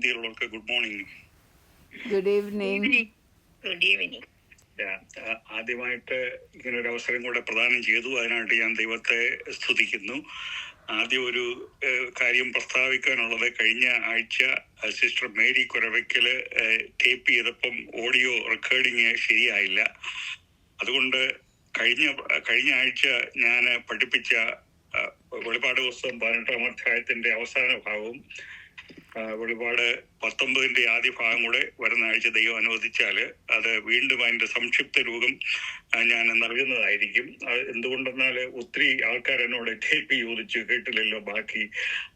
വേദിയിലുള്ളവർക്ക് good morning. Good evening. Good evening. ആദ്യമായിട്ട് ഇങ്ങനൊരു അവസരം കൂടെ പ്രദാനം ചെയ്തു. അതിനായിട്ട് ഞാൻ ദൈവത്തെ സ്തുതിക്കുന്നു. ആദ്യം ഒരു കാര്യം പ്രസ്താവിക്കാനുള്ളത്, കഴിഞ്ഞ ആഴ്ച സിസ്റ്റർ മേരി കുരവയ്ക്കല് ടേപ്പ് ചെയ്തപ്പം ഓഡിയോ റെക്കോർഡിങ് ശരിയായില്ല. അതുകൊണ്ട് കഴിഞ്ഞ ആഴ്ച ഞാൻ പഠിപ്പിച്ച വെളിപാട് പുസ്തകം 18-ാം അധ്യായത്തിന്റെ അവസാന ഭാഗവും വെളിപാട് 19-ന്റെ ആദ്യ ഭാഗം കൂടെ വരുന്ന ആഴ്ച ദൈവം അനുവദിച്ചാൽ അത് വീണ്ടും അതിന്റെ സംക്ഷിപ്ത രൂപം ഞാൻ നൽകുന്നതായിരിക്കും. എന്തുകൊണ്ടെന്നാൽ ഒത്തിരി ആൾക്കാർ എന്നോട് ടേപ്പ് ചോദിച്ചു, കേട്ടില്ലല്ലോ ബാക്കി.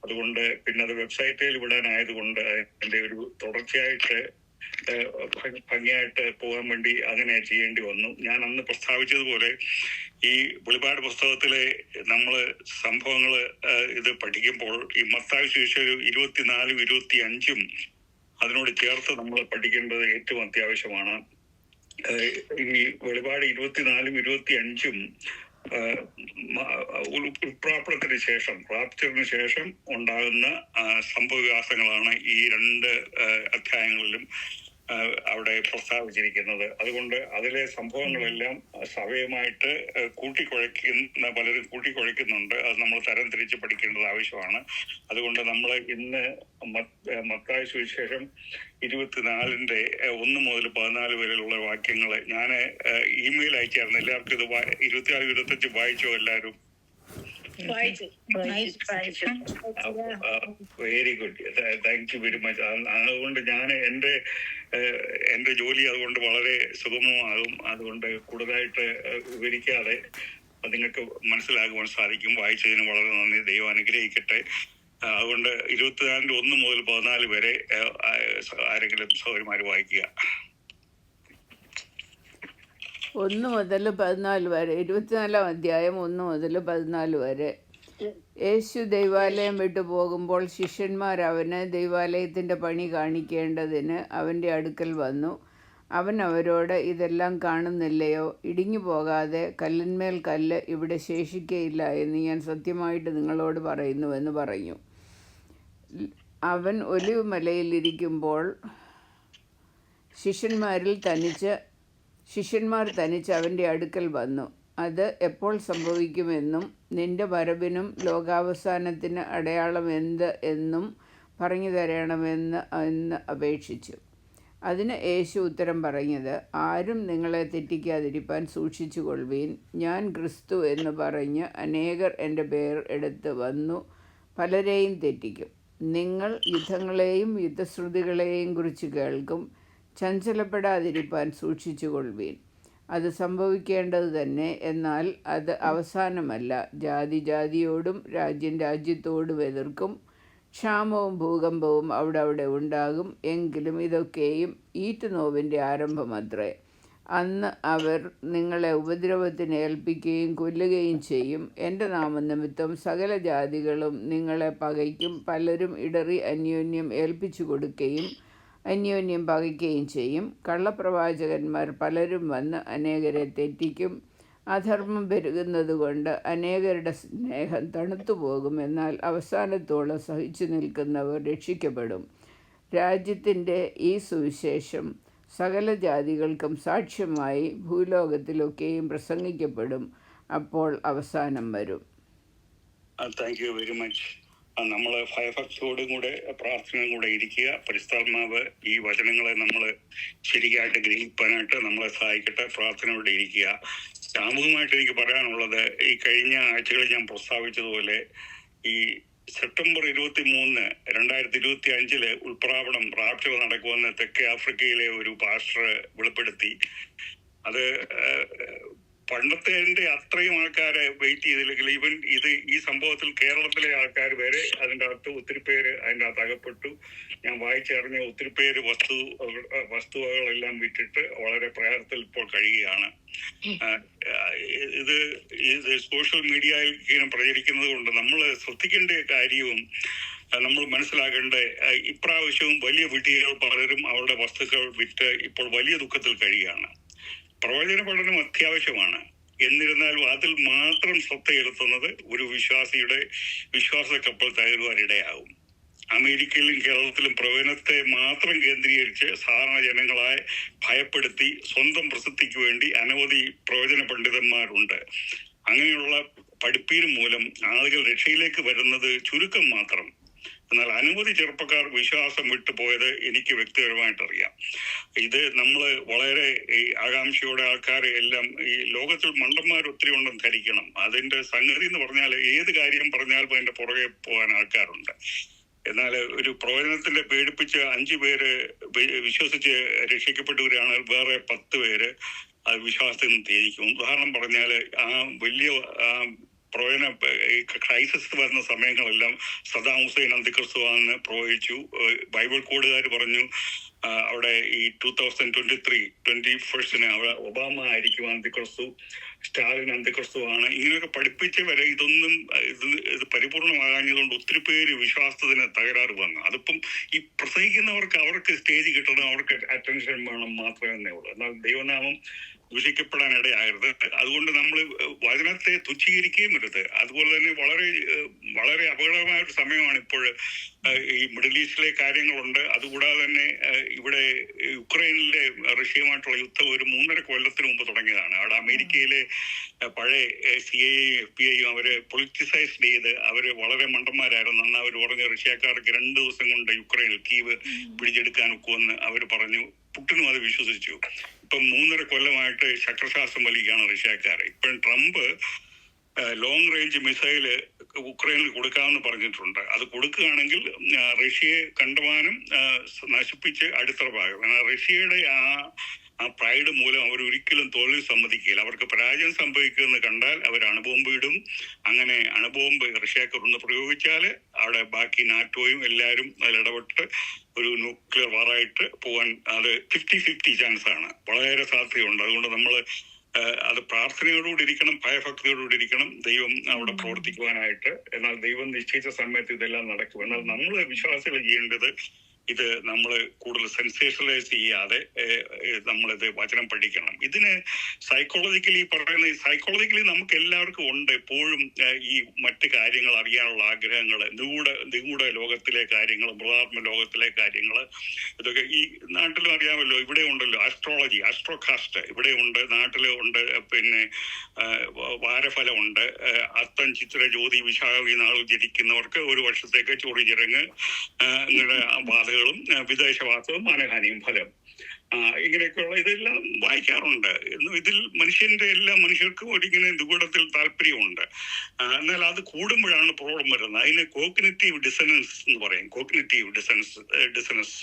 അതുകൊണ്ട് പിന്നെ അത് വെബ്സൈറ്റിൽ വിടാനായതുകൊണ്ട് അതിന്റെ ഒരു തുടർച്ചയായിട്ട് ഭംഗിയായിട്ട് പോകാൻ വേണ്ടി അങ്ങനെ ചെയ്യേണ്ടി വന്നു. ഞാൻ അന്ന് പ്രസ്താവിച്ചതുപോലെ ഈ വെളിപാട് പുസ്തകത്തിലെ നമ്മള് സംഭവങ്ങള് ഇത് പഠിക്കുമ്പോൾ ഈ മത്തായി സുവിശേഷം 24, 25 അതിനോട് ചേർത്ത് നമ്മൾ പഠിക്കേണ്ടത് ഏറ്റവും അത്യാവശ്യമാണ്. ഈ വെളിപാട് 24, 25 ഉൾപ്രാപ്പണത്തിന് ശേഷം, റാപ്ചറിന് ശേഷം ഉണ്ടാകുന്ന സംഭവവികാസങ്ങളാണ് ഈ 2 അധ്യായങ്ങളിലും അവിടെ പ്രസ്താവിച്ചിരിക്കുന്നത്. അതുകൊണ്ട് അതിലെ സംഭവങ്ങളെല്ലാം സഭയുമായിട്ട് പലരും കൂട്ടിക്കുഴയ്ക്കുന്നുണ്ട്. അത് നമ്മൾ തരം തിരിച്ച് പഠിക്കേണ്ടത് ആവശ്യമാണ്. അതുകൊണ്ട് നമ്മൾ ഇന്ന് മത്തായി സുവിശേഷം 24-ന്റെ 1 മുതൽ 14 വരെയുള്ള വാക്യങ്ങൾ ഞാൻ ഇമെയിൽ അയച്ചായിരുന്നു. എല്ലാവർക്കും ഇത് 24, 25 വായിച്ചോ? എല്ലാവരും very good, thank you very much. അതുകൊണ്ട് ഞാൻ എന്റെ ജോലി അതുകൊണ്ട് വളരെ സുഗമമാകും. അതുകൊണ്ട് കൂടുതലായിട്ട് വിവരിക്കാതെ നിങ്ങൾക്ക് മനസ്സിലാകുവാൻ സാധിക്കും. വായിച്ചതിന് വളരെ നന്ദി. ദൈവം അനുഗ്രഹിക്കട്ടെ. അതുകൊണ്ട് 24-ന്റെ 1 മുതൽ 14 വരെ ആരെങ്കിലും സഹോദരിമാര് വായിക്കുക. 1 മുതൽ 14 വരെ, 24-ാം അധ്യായം 1 മുതൽ 14 വരെ. യേശു ദൈവാലയം വിട്ടു പോകുമ്പോൾ ശിഷ്യന്മാർ അവന് ദൈവാലയത്തിൻ്റെ പണി കാണിക്കേണ്ടതിന് അവൻ്റെ അടുക്കൽ വന്നു. അവൻ അവരോട്, ഇതെല്ലാം കാണുന്നില്ലയോ? ഇടിഞ്ഞു പോകാതെ കല്ലിന്മേൽ കല്ല് ഇവിടെ ശേഷിക്കയില്ല എന്ന് ഞാൻ സത്യമായിട്ട് നിങ്ങളോട് പറയുന്നുവെന്ന് പറഞ്ഞു. അവൻ ഒലിവ് മലയിലിരിക്കുമ്പോൾ ശിഷ്യന്മാർ തനിച്ച് അവൻ്റെ അടുക്കൽ വന്നു. അത് എപ്പോൾ സംഭവിക്കുമെന്നും നിന്റെ വരവിനും ലോകാവസാനത്തിന് അടയാളം എന്ത് എന്നും പറഞ്ഞു തരണമെന്ന് അപേക്ഷിച്ചു. അതിന് യേശു ഉത്തരം പറഞ്ഞത്, ആരും നിങ്ങളെ തെറ്റിക്കാതിരിപ്പാൻ സൂക്ഷിച്ചു കൊള്ളുവീൻ. ഞാൻ ക്രിസ്തു എന്ന് പറഞ്ഞ് അനേകർ എൻ്റെ പേർ എടുത്ത് വന്നു പലരെയും തെറ്റിക്കും. നിങ്ങൾ യുദ്ധങ്ങളെയും യുദ്ധശ്രുതികളെയും കുറിച്ച് കേൾക്കും. ചഞ്ചലപ്പെടാതിരിപ്പാൻ സൂക്ഷിച്ചു കൊള്ളുവീൻ. അത് സംഭവിക്കേണ്ടത് തന്നെ, എന്നാൽ അത് അവസാനമല്ല. ജാതി ജാതിയോടും രാജ്യം രാജ്യത്തോടും എതിർക്കും. ക്ഷാമവും ഭൂകമ്പവും അവിടെ ഉണ്ടാകും. എങ്കിലും ഇതൊക്കെയും ഈറ്റുനോവിൻ്റെ ആരംഭമത്രേ. അന്ന് അവർ നിങ്ങളെ ഉപദ്രവത്തിന് ഏൽപ്പിക്കുകയും കൊല്ലുകയും ചെയ്യും. എൻ്റെ നാമനിമിത്തം സകല ജാതികളും നിങ്ങളെ പകയ്ക്കും. പലരും ഇടറി അന്യോന്യം ഏൽപ്പിച്ചു കൊടുക്കുകയും അന്യോന്യം പകയ്ക്കുകയും ചെയ്യും. കള്ളപ്രവാചകന്മാർ പലരും വന്ന് അനേകരെ തെറ്റിക്കും. അധർമ്മം പെരുകുന്നത് കൊണ്ട് അനേകരുടെ സ്നേഹം തണുത്തു പോകും. എന്നാൽ അവസാനത്തോളം സഹിച്ചു നിൽക്കുന്നവർ രക്ഷിക്കപ്പെടും. രാജ്യത്തിൻ്റെ ഈ സുവിശേഷം സകല ജാതികൾക്കും സാക്ഷ്യമായി ഭൂലോകത്തിലൊക്കെയും പ്രസംഗിക്കപ്പെടും. അപ്പോൾ അവസാനം വരും. Thank you very much. നമ്മൾ ഭയഭക്തിയോടും കൂടെ പ്രാർത്ഥനയും കൂടെ ഇരിക്കുക. പരിശുദ്ധാത്മാവ് ഈ വചനങ്ങളെ നമ്മൾ ശരിയായിട്ട് ഗ്രഹിക്കാനായിട്ട് നമ്മളെ സഹായിക്കട്ടെ. പ്രാർത്ഥനയോടെ ഇരിക്കുക. സാമൂഹികമായിട്ട് എനിക്ക് പറയാനുള്ളത്, ഈ കഴിഞ്ഞ ആഴ്ചകളിൽ ഞാൻ പ്രസ്താവിച്ചതുപോലെ ഈ സെപ്റ്റംബർ 23, 2025 ഉൾപ്രാവണം റാപ്ചർ നടക്കുമെന്ന് തെക്കേ ആഫ്രിക്കയിലെ ഒരു പാസ്റ്റർ വെളിപ്പെടുത്തി. അത് പണ്ടത്തെ അത്രയും ആൾക്കാരെ വെയിറ്റ് ചെയ്തില്ലെങ്കിൽ ഈവൻ ഈ സംഭവത്തിൽ കേരളത്തിലെ ആൾക്കാർ വരെ അതിൻ്റെ അകത്ത് ഒത്തിരി പേര് അതിൻ്റെ അകത്ത് അകപ്പെട്ടു. ഞാൻ വായിച്ചറിഞ്ഞ ഒത്തിരി പേര് വസ്തുവകളെല്ലാം വിറ്റിട്ട് വളരെ പ്രയാസത്തിൽ ഇപ്പോൾ കഴിയുകയാണ്. ഇത് സോഷ്യൽ മീഡിയയിൽ ഇങ്ങനെ പ്രചരിക്കുന്നത് കൊണ്ട് നമ്മൾ ശ്രദ്ധിക്കേണ്ട കാര്യവും നമ്മൾ മനസ്സിലാക്കേണ്ട, ഇപ്രാവശ്യവും വലിയ വിട്ടികൾ പലരും അവരുടെ വസ്തുക്കൾ വിറ്റ് ഇപ്പോൾ വലിയ ദുഃഖത്തിൽ കഴിയുകയാണ്. പ്രവചന പഠനം അത്യാവശ്യമാണ്. എന്നിരുന്നാലും അതിൽ മാത്രം ശ്രദ്ധ ചെലുത്തുന്നത് ഒരു വിശ്വാസിയുടെ വിശ്വാസ കപ്പൽ തകരുവാനിടയാകും. അമേരിക്കയിലും കേരളത്തിലും പ്രവചനത്തെ മാത്രം കേന്ദ്രീകരിച്ച് സാധാരണ ജനങ്ങളെ ഭയപ്പെടുത്തി സ്വന്തം പ്രസിദ്ധിക്ക് വേണ്ടി അനവധി പ്രവചന പണ്ഡിതന്മാരുണ്ട്. അങ്ങനെയുള്ള പഠിപ്പീര് മൂലം ആളുകൾ രക്ഷയിലേക്ക് വരുന്നത് ചുരുക്കം മാത്രം. എന്നാൽ അനവധി ചെറുപ്പക്കാർ വിശ്വാസം വിട്ടുപോയത് എനിക്ക് വ്യക്തിപരമായിട്ടറിയാം. ഇത് നമ്മൾ വളരെ ഈ ആകാംക്ഷയോടെ ആൾക്കാർ എല്ലാം ഈ ലോകത്തിൽ മണ്ടന്മാർ ഒത്തിരി ഉണ്ടെന്ന് ധരിക്കണം. അതിന്റെ സംഗതി എന്ന് പറഞ്ഞാൽ ഏത് കാര്യം പറഞ്ഞാലും അതിന്റെ പുറകെ പോകാൻ ആൾക്കാരുണ്ട്. എന്നാൽ ഒരു പ്രവചനത്തിന്റെ പേടിപ്പിച്ച് 5 പേര് വിശ്വസിച്ച് രക്ഷിക്കപ്പെട്ടവരാണ്, വേറെ 10 പേര് അത് വിശ്വാസത്തിൽ നിന്ന് ത്യജിക്കും. ഉദാഹരണം പറഞ്ഞാൽ ആ വലിയ പ്രവചന ക്രൈസിസ് വരുന്ന സമയങ്ങളെല്ലാം സദാം ഹുസൈൻ അന്തിക്രിസ്തുവാണെന്ന് പ്രവചിച്ചു. ബൈബിൾ കോഡുകാർ പറഞ്ഞു അവിടെ ഈ 2021 അവിടെ ഒബാമ ആയിരിക്കും അന്തിക്രിസ്തു, സ്റ്റാലിൻ അന്തിക്രിസ്തുവാണ്. ഇങ്ങനെയൊക്കെ പഠിപ്പിച്ചവരെ ഇതൊന്നും ഇത് പരിപൂർണമാകാഞ്ഞതുകൊണ്ട് ഒത്തിരി പേര് വിശ്വാസത്തിന് തകരാറ് വന്നു. അതിപ്പം ഈ പ്രസംഗിക്കുന്നവർക്ക് അവർക്ക് സ്റ്റേജ് കിട്ടണം, അവർക്ക് അറ്റൻഷൻ വേണം മാത്രമേ ഉള്ളൂ. എന്നാൽ ദൈവനാമം ദൂഷിക്കപ്പെടാൻ ഇടയാകരുത്. അതുകൊണ്ട് നമ്മൾ വചനത്തെ തുച്ഛീകരിക്കുകയും വരുത്. അതുപോലെ തന്നെ വളരെ വളരെ അപകടമായ ഒരു സമയമാണ് ഇപ്പോൾ. ഈ മിഡിൽ ഈസ്റ്റിലെ കാര്യങ്ങളുണ്ട്. അതുകൂടാതെ തന്നെ ഇവിടെ യുക്രൈനിലെ റഷ്യയുമായിട്ടുള്ള യുദ്ധം ഒരു 3.5 കൊല്ലത്തിന് മുമ്പ് തുടങ്ങിയതാണ്. അവിടെ അമേരിക്കയിലെ പഴയ CIA FBI അവര് പൊളിറ്റിസൈസ്ഡ് ചെയ്ത് അവര് വളരെ മണ്ടന്മാരായിരുന്നു. അന്ന് അവർ പറഞ്ഞ റഷ്യക്കാർക്ക് 2 ദിവസം കൊണ്ട് യുക്രൈനിൽ കീവ് പിടിച്ചെടുക്കാൻ ഒക്കുമെന്ന് അവർ പറഞ്ഞു. പുട്ടിനും അത് വിശ്വസിച്ചു. ഇപ്പം 3.5 കൊല്ലമായിട്ട് ശക്രശ്വാസം വലിക്കുകയാണ് റഷ്യക്കാർ. ഇപ്പം ട്രംപ് ലോങ് റേഞ്ച് മിസൈല് ഉക്രൈനിൽ കൊടുക്കാമെന്ന് പറഞ്ഞിട്ടുണ്ട്. അത് കൊടുക്കുകയാണെങ്കിൽ റഷ്യയെ കണ്ടമാനം നശിപ്പിച്ച് അടിത്തറവാകും. എന്നാൽ റഷ്യയുടെ ആ പ്രൈഡ് മൂലം അവർ ഒരിക്കലും തോൽവി സമ്മതിക്കില്ല. അവർക്ക് പരാജയം സംഭവിക്കുമെന്ന് കണ്ടാൽ അവർ അണുബോംബ് ഇടും. അങ്ങനെ അണുബോംബ് റഷ്യക്ക് ഒന്ന് പ്രയോഗിച്ചാൽ അവിടെ ബാക്കി നാറ്റോയും എല്ലാവരും അതിലിടപെട്ട് ഒരു ന്യൂക്ലിയർ വാറായിട്ട് പോകാൻ അത് 50-50 ചാൻസ് ആണ്. വളരെ സാധ്യതയുണ്ട്. അതുകൊണ്ട് നമ്മൾ അത് പ്രാർത്ഥനയോടുകൂടി ഇരിക്കണം, ഭയഭക്തിയോടുകൂടി ഇരിക്കണം ദൈവം അവിടെ പ്രവർത്തിക്കുവാനായിട്ട്. എന്നാൽ ദൈവം നിശ്ചയിച്ച സമയത്ത് ഇതെല്ലാം നടക്കും. എന്നാൽ നമ്മൾ വിശ്വാസികൾ ചെയ്യേണ്ടത് ഇത് നമ്മൾ കൂടുതൽ സെൻസേഷനലൈസ് ചെയ്യാതെ നമ്മളിത് വചനം പഠിക്കണം. ഇതിന് സൈക്കോളജിക്കലി നമുക്ക് എല്ലാവർക്കും ഉണ്ട് എപ്പോഴും ഈ മറ്റ് കാര്യങ്ങൾ അറിയാനുള്ള ആഗ്രഹങ്ങൾ, നിഗൂഢ ലോകത്തിലെ കാര്യങ്ങൾ, മൃതാത്മ ലോകത്തിലെ കാര്യങ്ങൾ. ഇതൊക്കെ ഈ നാട്ടിലും അറിയാമല്ലോ. ഇവിടെ ഉണ്ടല്ലോ ആസ്ട്രോളജി, ആസ്ട്രോകാസ്റ്റ് ഇവിടെ ഉണ്ട്, നാട്ടിലും ഉണ്ട്. പിന്നെ വാരഫലം ഉണ്ട്. അത്തം, ചിത്ര, ജ്യോതി, വിശാഖം ഈ നാളിൽ ജനിക്കുന്നവർക്ക് 1 വർഷത്തേക്ക് ചൊറി ചിരങ്ങ് ഇങ്ങനെ ബാധകളും വിദേശവാസവും മാനഹാനിയും ഫലം ഇങ്ങനെയൊക്കെയുള്ള ഇതെല്ലാം വായിക്കാറുണ്ട്. ഇതിൽ എല്ലാ മനുഷ്യർക്കും ഒരിങ്ങനെ നിഗൂഢത്തിൽ താല്പര്യമുണ്ട്. എന്നാൽ അത് കൂടുമ്പോഴാണ് പ്രോബ്ലം വരുന്നത്. അതിന് കോഗ്നിറ്റീവ് ഡിസനൻസ് എന്ന് പറയും. കോഗ്നിറ്റീവ് ഡിസനൻസ്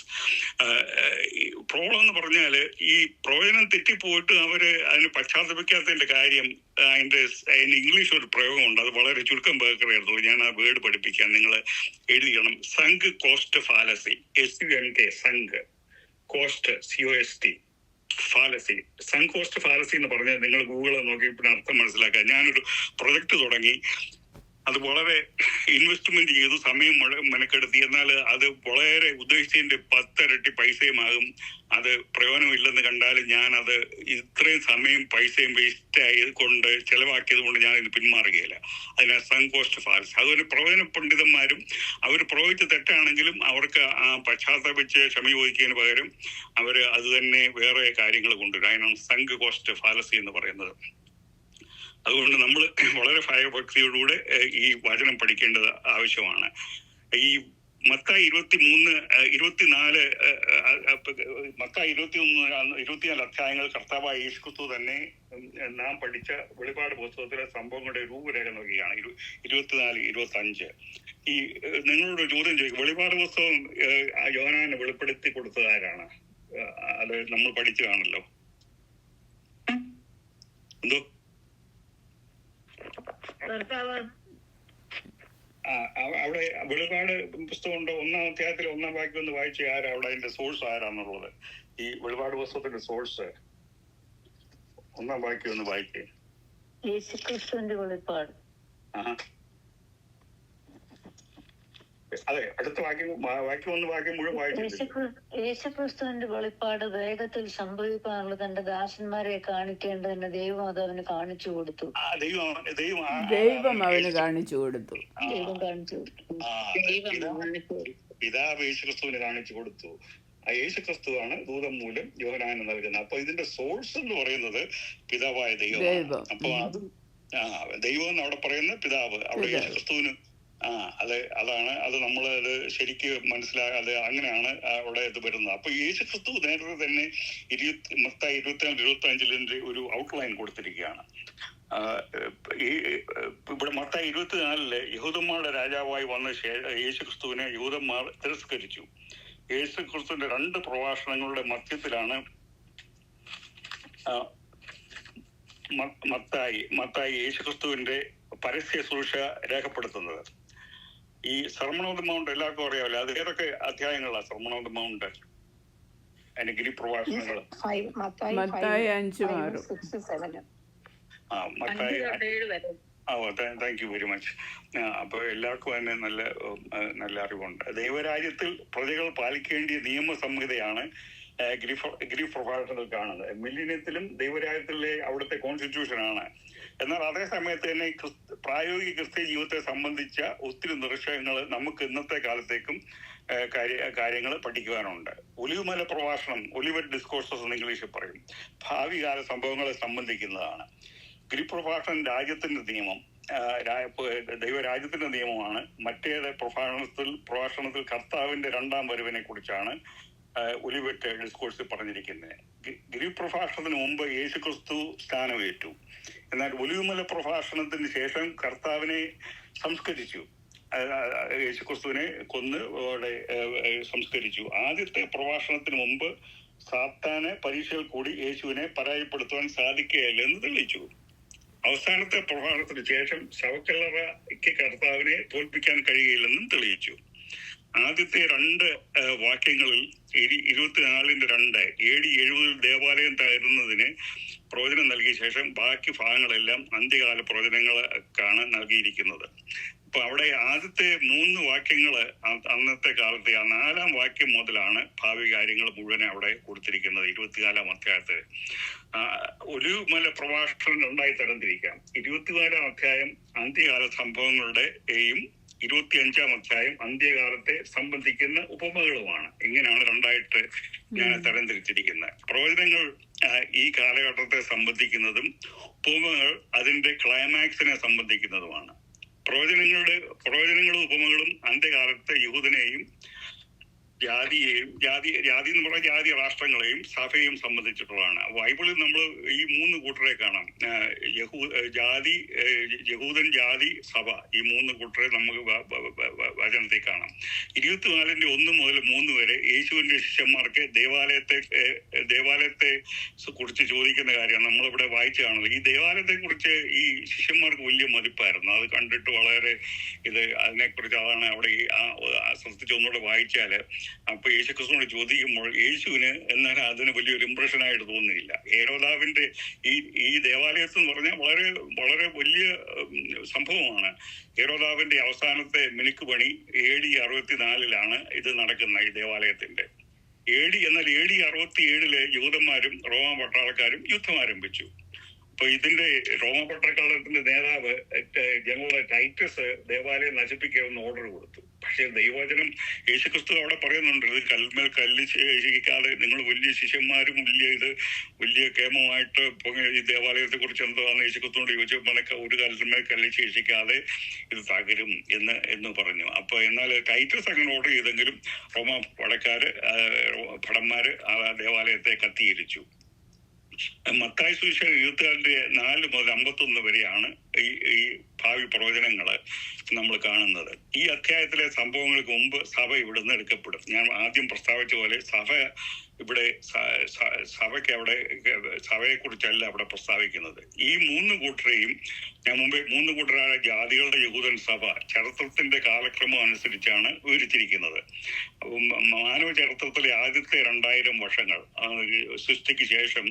പ്രോബ്ലം എന്ന് പറഞ്ഞാൽ ഈ പ്രവചനം തെറ്റിപ്പോയിട്ട് അവര് അതിന് പശ്ചാത്തപിക്കാത്തതിന്റെ കാര്യം അതിന് ഇംഗ്ലീഷ് ഒരു പ്രയോഗമുണ്ട്. അത് വളരെ ചുരുക്കം പേർക്കറിയായിരുന്നു. ഞാൻ ആ വേർഡ് പഠിപ്പിക്കാൻ നിങ്ങൾ എഴുതിക്കണം. Sunk cost fallacy, SUNK, sunk cost COST fallacy. Sunk cost fallacy എന്ന് പറഞ്ഞാൽ നിങ്ങൾ ഗൂഗിളിൽ നോക്കി പിന്നെ അർത്ഥം മനസ്സിലാക്കാം. ഞാനൊരു പ്രൊജക്ട് തുടങ്ങി. അത് വളരെ ഇൻവെസ്റ്റ്മെന്റ് ചെയ്തു, സമയം മെനക്കെടുത്തി. എന്നാൽ അത് വളരെ ഉദ്ദേശിച്ചതിന്റെ 10 ഇരട്ടി പൈസയുമാകും. അത് പ്രയോജനമില്ലെന്ന് കണ്ടാലും ഞാനത് ഇത്രയും സമയം പൈസയും വേസ്റ്റ് ആയതുകൊണ്ട് ചെലവാക്കിയത് കൊണ്ട് ഞാൻ ഇത് പിന്മാറുകയില്ല. അതിനാ സങ്ക് കോസ്റ്റ് ഫാൽസ്. അതുപോലെ പ്രവചന പണ്ഡിതന്മാരും അവർ പ്രവചിച്ച് തെറ്റാണെങ്കിലും അവർക്ക് ആ പശ്ചാത്തപിച്ച് ക്ഷമ ചോദിക്കുന്നതിന് പകരം അവർ അത് തന്നെ വേറെ കാര്യങ്ങൾ കൊണ്ടുവരും. അതിനാണ് സങ്ക് കോസ്റ്റ് ഫാലസി എന്ന് പറയുന്നത്. അതുകൊണ്ട് നമ്മൾ വളരെ ഭയഭക്തിയോടുകൂടെ ഈ വചനം പഠിക്കേണ്ടത് ആവശ്യമാണ്. ഈ മത്തായി 24 അധ്യായങ്ങൾ കർത്താവായ യേശുക്രിസ്തു തന്നെ നാം പഠിച്ച വെളിപാട് പുസ്തകത്തിലെ സംഭവങ്ങളുടെ രൂപരേഖ നൽകുകയാണ്. 24-25 ഈ നിങ്ങളോട് ചോദ്യം ചോദിക്കും. വെളിപാട് പുസ്തകം യോഹന്നാന് വെളിപ്പെടുത്തി കൊടുത്തത് ആരാണ്? അത് നമ്മൾ പഠിച്ചതാണല്ലോ. എന്തോ അവിടെ വെളിപാട് പുസ്തകം ഉണ്ടോ? 1-ാം അധ്യായത്തിൽ 1-ാം വാക്യം ഒന്ന് വായിച്ച് ആരാ അവിടെ അതിന്റെ സോഴ്സ് ആരാന്നുള്ളത്? ഈ വെളിപാട് പുസ്തകത്തിന്റെ സോഴ്സ് 1-ാം വാക്യം ഒന്ന് വായിക്കേ. യേശുക്രിസ്തുവിന്റെ വെളിപ്പാട്. അതെ, അടുത്ത വാക്യം മുഴുവൻ വായിച്ചു. യേശുക്രിസ്തുവിന്റെ വെളിപ്പാട് വേഗത്തിൽ സംഭവിക്കാനുള്ള തന്റെ ദാസന്മാരെ കാണിക്കേണ്ടതിന് ദൈവം അത് അവന് കാണിച്ചു കൊടുത്തു. ദൈവം അവന് കാണിച്ചു കൊടുത്തു. പിതാവ് യേശുക്രിസ്തുവിന് കാണിച്ചു കൊടുത്തു. ആ യേശുക്രിസ്തുവാണ് ദൂതം മൂലം യോഹന്നാന് നൽകുന്നത്. അപ്പൊ ഇതിന്റെ സോഴ്സ് എന്ന് പറയുന്നത് പിതാവായ ദൈവമാണ്. അപ്പൊ അത് ദൈവം എന്ന് അവിടെ പറയുന്ന പിതാവ്, അവിടെ യേശുക്രിസ്തുവിന് അതാണ് അത് നമ്മൾ അത് ശരിക്ക് മനസ്സിലാകാതെ അങ്ങനെയാണ് അവിടെ ഇത് വരുന്നത്. അപ്പൊ യേശുക്രിസ്തു നേരത്തെ തന്നെ മത്തായി 24-25 ഒരു ഔട്ട്ലൈൻ കൊടുത്തിരിക്കുകയാണ്. ഇവിടെ മത്തായി 24 യഹൂദന്മാരുടെ രാജാവായി വന്ന യേശുക്രിസ്തുവിനെ യഹൂദന്മാർ തിരസ്കരിച്ചു. യേശുക്രിസ്തുവിന്റെ 2 പ്രഭാഷണങ്ങളുടെ മധ്യത്തിലാണ് മത്തായി യേശുക്രിസ്തുവിന്റെ പരസ്യ ശുശ്രൂഷ രേഖപ്പെടുത്തുന്നത്. ഈ സർമൺ ഓൺ ദി മൗണ്ട് എല്ലാവർക്കും അറിയാമല്ലോ. അത് ഏതൊക്കെ അധ്യായങ്ങളാണ് സർമൺ ഓൺ ദി മൗണ്ട്? അതിന്റെ ഗിരിപ്രഭാഷണങ്ങൾ താങ്ക് യു വെരി മച്ച്. അപ്പൊ എല്ലാവർക്കും തന്നെ നല്ല അറിവുണ്ട്. ദൈവരാജ്യത്തിൽ പ്രജകൾ പാലിക്കേണ്ടിയ നിയമസംഹിതയാണ് ഗ്രീഫ് പ്രഭാഷണത്തിൽ കാണുന്നത്. മില്ലിനിയത്തിലും ദൈവരാജ്യത്തിലെ അവിടുത്തെ കോൺസ്റ്റിറ്റ്യൂഷൻ ആണ്. എന്നാൽ അതേ സമയത്ത് തന്നെ പ്രായോഗിക ക്രിസ്ത്യ ജീവിതത്തെ സംബന്ധിച്ച ഒത്തിരി നിർദ്ദേശങ്ങൾ നമുക്ക് ഇന്നത്തെ കാലത്തേക്കും കാര്യങ്ങൾ പഠിക്കുവാനുണ്ട്. ഒലിവുമല പ്രഭാഷണം, ഒലിവറ്റ് ഡിസ്കോഴ്സസ് എന്ന് ഇംഗ്ലീഷിൽ പറയും, ഭാവി കാല സംഭവങ്ങളെ സംബന്ധിക്കുന്നതാണ്. ഗിരിപ്രഭാഷണം രാജ്യത്തിന്റെ നിയമം, ദൈവരാജ്യത്തിന്റെ നിയമമാണ്. മറ്റേത് പ്രഭാഷണത്തിൽ കർത്താവിന്റെ 2ാം വരവിനെ കുറിച്ചാണ് ഒലിവറ്റ് ഡിസ്കോഴ്സിൽ പറഞ്ഞിരിക്കുന്നത്. ഗിരിപ്രഭാഷണത്തിന് മുമ്പ് യേശുക്രിസ്തു സ്ഥാനമേറ്റു. എന്നാൽ ഒലിവുമല പ്രഭാഷണത്തിന് ശേഷം കർത്താവിനെ സംസ്കരിച്ചു. യേശുക്രിസ്തുവിനെ കൊന്ന് അവിടെ സംസ്കരിച്ചു. ആദ്യത്തെ പ്രഭാഷണത്തിന് മുമ്പ് സാത്താന് പരീക്ഷയിൽ കൂടി യേശുവിനെ പരാജയപ്പെടുത്തുവാൻ സാധിക്കുകയില്ലെന്ന് തെളിയിച്ചു. അവസാനത്തെ പ്രഭാഷണത്തിന് ശേഷം ശവക്കല്ലറയ്ക്ക് കർത്താവിനെ തോൽപ്പിക്കാൻ കഴിയില്ലെന്നും തെളിയിച്ചു. ആദ്യത്തെ 2 വാക്യങ്ങളിൽ 24:2 AD 70 ദേവാലയം തകരുന്നതിന് പ്രവചനം നൽകിയ ശേഷം ബാക്കി ഭാഗങ്ങളെല്ലാം അന്ത്യകാല പ്രവചനങ്ങൾക്കാണ് നൽകിയിരിക്കുന്നത്. അപ്പൊ അവിടെ ആദ്യത്തെ 3 വാക്യങ്ങള് അന്നത്തെ കാലത്തെ 4-ാം വാക്യം മുതലാണ് ഭാവി കാര്യങ്ങൾ മുഴുവൻ അവിടെ കൊടുത്തിരിക്കുന്നത്. 24-ാം അധ്യായത്തിൽ ഒലിവുമല പ്രഭാഷണം 2ആയി തരംതിരിക്കാം. 24-ാം അധ്യായം അന്ത്യകാല സംഭവങ്ങളുടെയും 25-ാം അധ്യായം അന്ത്യകാലത്തെ സംബന്ധിക്കുന്ന ഉപമകളുമാണ്. ഇങ്ങനെയാണ് 2ആയിട്ട് ഞാൻ തരംതിരിച്ചിരിക്കുന്നത്. പ്രവചനങ്ങൾ ഈ കാലഘട്ടത്തെ സംബന്ധിക്കുന്നതും ഉപമകൾ അതിന്റെ ക്ലൈമാക്സിനെ സംബന്ധിക്കുന്നതുമാണ്. പ്രവചനങ്ങളും ഉപമകളും അന്ത്യകാലത്തെ യഹൂദനെയും ജാതി എന്ന് പറഞ്ഞ ജാതി രാഷ്ട്രങ്ങളെയും സഭയെയും സംബന്ധിച്ചിട്ടുള്ളതാണ്. ബൈബിളിൽ നമ്മൾ ഈ 3 കൂട്ടരെ കാണാം. യഹൂദൻ, ജാതി, സഭ, ഈ 3 കൂട്ടരെ നമുക്ക് വചനത്തിൽ കാണാം. 24-1 മുതൽ 3 വരെ യേശുവിന്റെ ശിഷ്യന്മാർക്ക് ദേവാലയത്തെ കുറിച്ച് ചോദിക്കുന്ന കാര്യമാണ് നമ്മളിവിടെ വായിച്ചു കാണുന്നത്. ഈ ദേവാലയത്തെ കുറിച്ച് ഈ ശിഷ്യന്മാർക്ക് വലിയ മതിപ്പായിരുന്നു. അത് കണ്ടിട്ട് വളരെ അതിനെക്കുറിച്ച് അതാണ് അവിടെ ശ്രദ്ധിച്ച് ഒന്നുകൂടെ വായിച്ചാല്. അപ്പൊ യേശുക്രിസ്തുവിനോട് ചോദിക്കുമ്പോൾ യേശുവിന് എന്നാൽ അതിന് വലിയൊരു ഇംപ്രഷനായിട്ട് തോന്നുന്നില്ല. ഹെരോദാവിന്റെ ഈ ദേവാലയത്തിൽ എന്ന് പറഞ്ഞാൽ വളരെ വളരെ വലിയ സംഭവമാണ്. ഹെരോദാവിന്റെ അവസാനത്തെ മിനുക്ക് പണി AD 64 ഇത് നടക്കുന്ന ഈ ദേവാലയത്തിന്റെ. എന്നാൽ AD 67 യഹൂദന്മാരും റോമ പട്ടാളക്കാരും യുദ്ധം ആരംഭിച്ചു. അപ്പൊ ഇതിന്റെ റോമ പട്ടാളത്തിന്റെ നേതാവ് ജനറൽ ടൈറ്റസ് ദേവാലയം നശിപ്പിക്കാമെന്ന് ഓർഡർ കൊടുത്തു. പക്ഷെ ദൈവവചനം യേശുക്രിസ്തു അവിടെ പറയുന്നുണ്ട്, ഇത് കൽമേൽ കല്ല് ശേഷിക്കാതെ നിങ്ങൾ വലിയ ശിഷ്യന്മാരും വലിയ കേമമായിട്ട് ഈ ദേവാലയത്തെ കുറിച്ച് എന്താണെന്ന് യേശുക്രിസ്തുവിനോട് ചോദിച്ചപ്പോൾ ഒരു കല്ലിന്മേൽ കല്ല് ശേഷിക്കാതെ ഇത് തകരും എന്ന് പറഞ്ഞു. അപ്പൊ എന്നാൽ ടൈറ്റസ് അങ്ങനെ ഓർഡർ ചെയ്തെങ്കിലും റോമ ഭടന്മാര് ആ ദേവാലയത്തെ കത്തിയിരിച്ചു. മത്തായി സുവിശേഷം 24 മുതൽ 51 വരെയാണ് ഈ ഭാവി പ്രവചനങ്ങള് നമ്മൾ കാണുന്നത്. ഈ അധ്യായത്തിലെ സംഭവങ്ങൾക്ക് മുമ്പ് സഭ ഇവിടുന്ന് എടുക്കപ്പെടും. ഞാൻ ആദ്യം പ്രസ്താവിച്ച പോലെ സഭയ്ക്ക് അവിടെ സഭയെ കുറിച്ചല്ല അവിടെ പ്രസ്താവിക്കുന്നത്. ഈ 3 കൂട്ടരെയും ഞാൻ മുമ്പേ 3 കൂട്ടരായ ജാതികളുടെ യഹൂദൻ സഭ ചരിത്രത്തിന്റെ കാലക്രമം അനുസരിച്ചാണ് വിവരിച്ചിരിക്കുന്നത്. മാനവ ചരിത്രത്തിലെ ആദ്യത്തെ 2000 വർഷങ്ങൾ സൃഷ്ടിക്ക് ശേഷം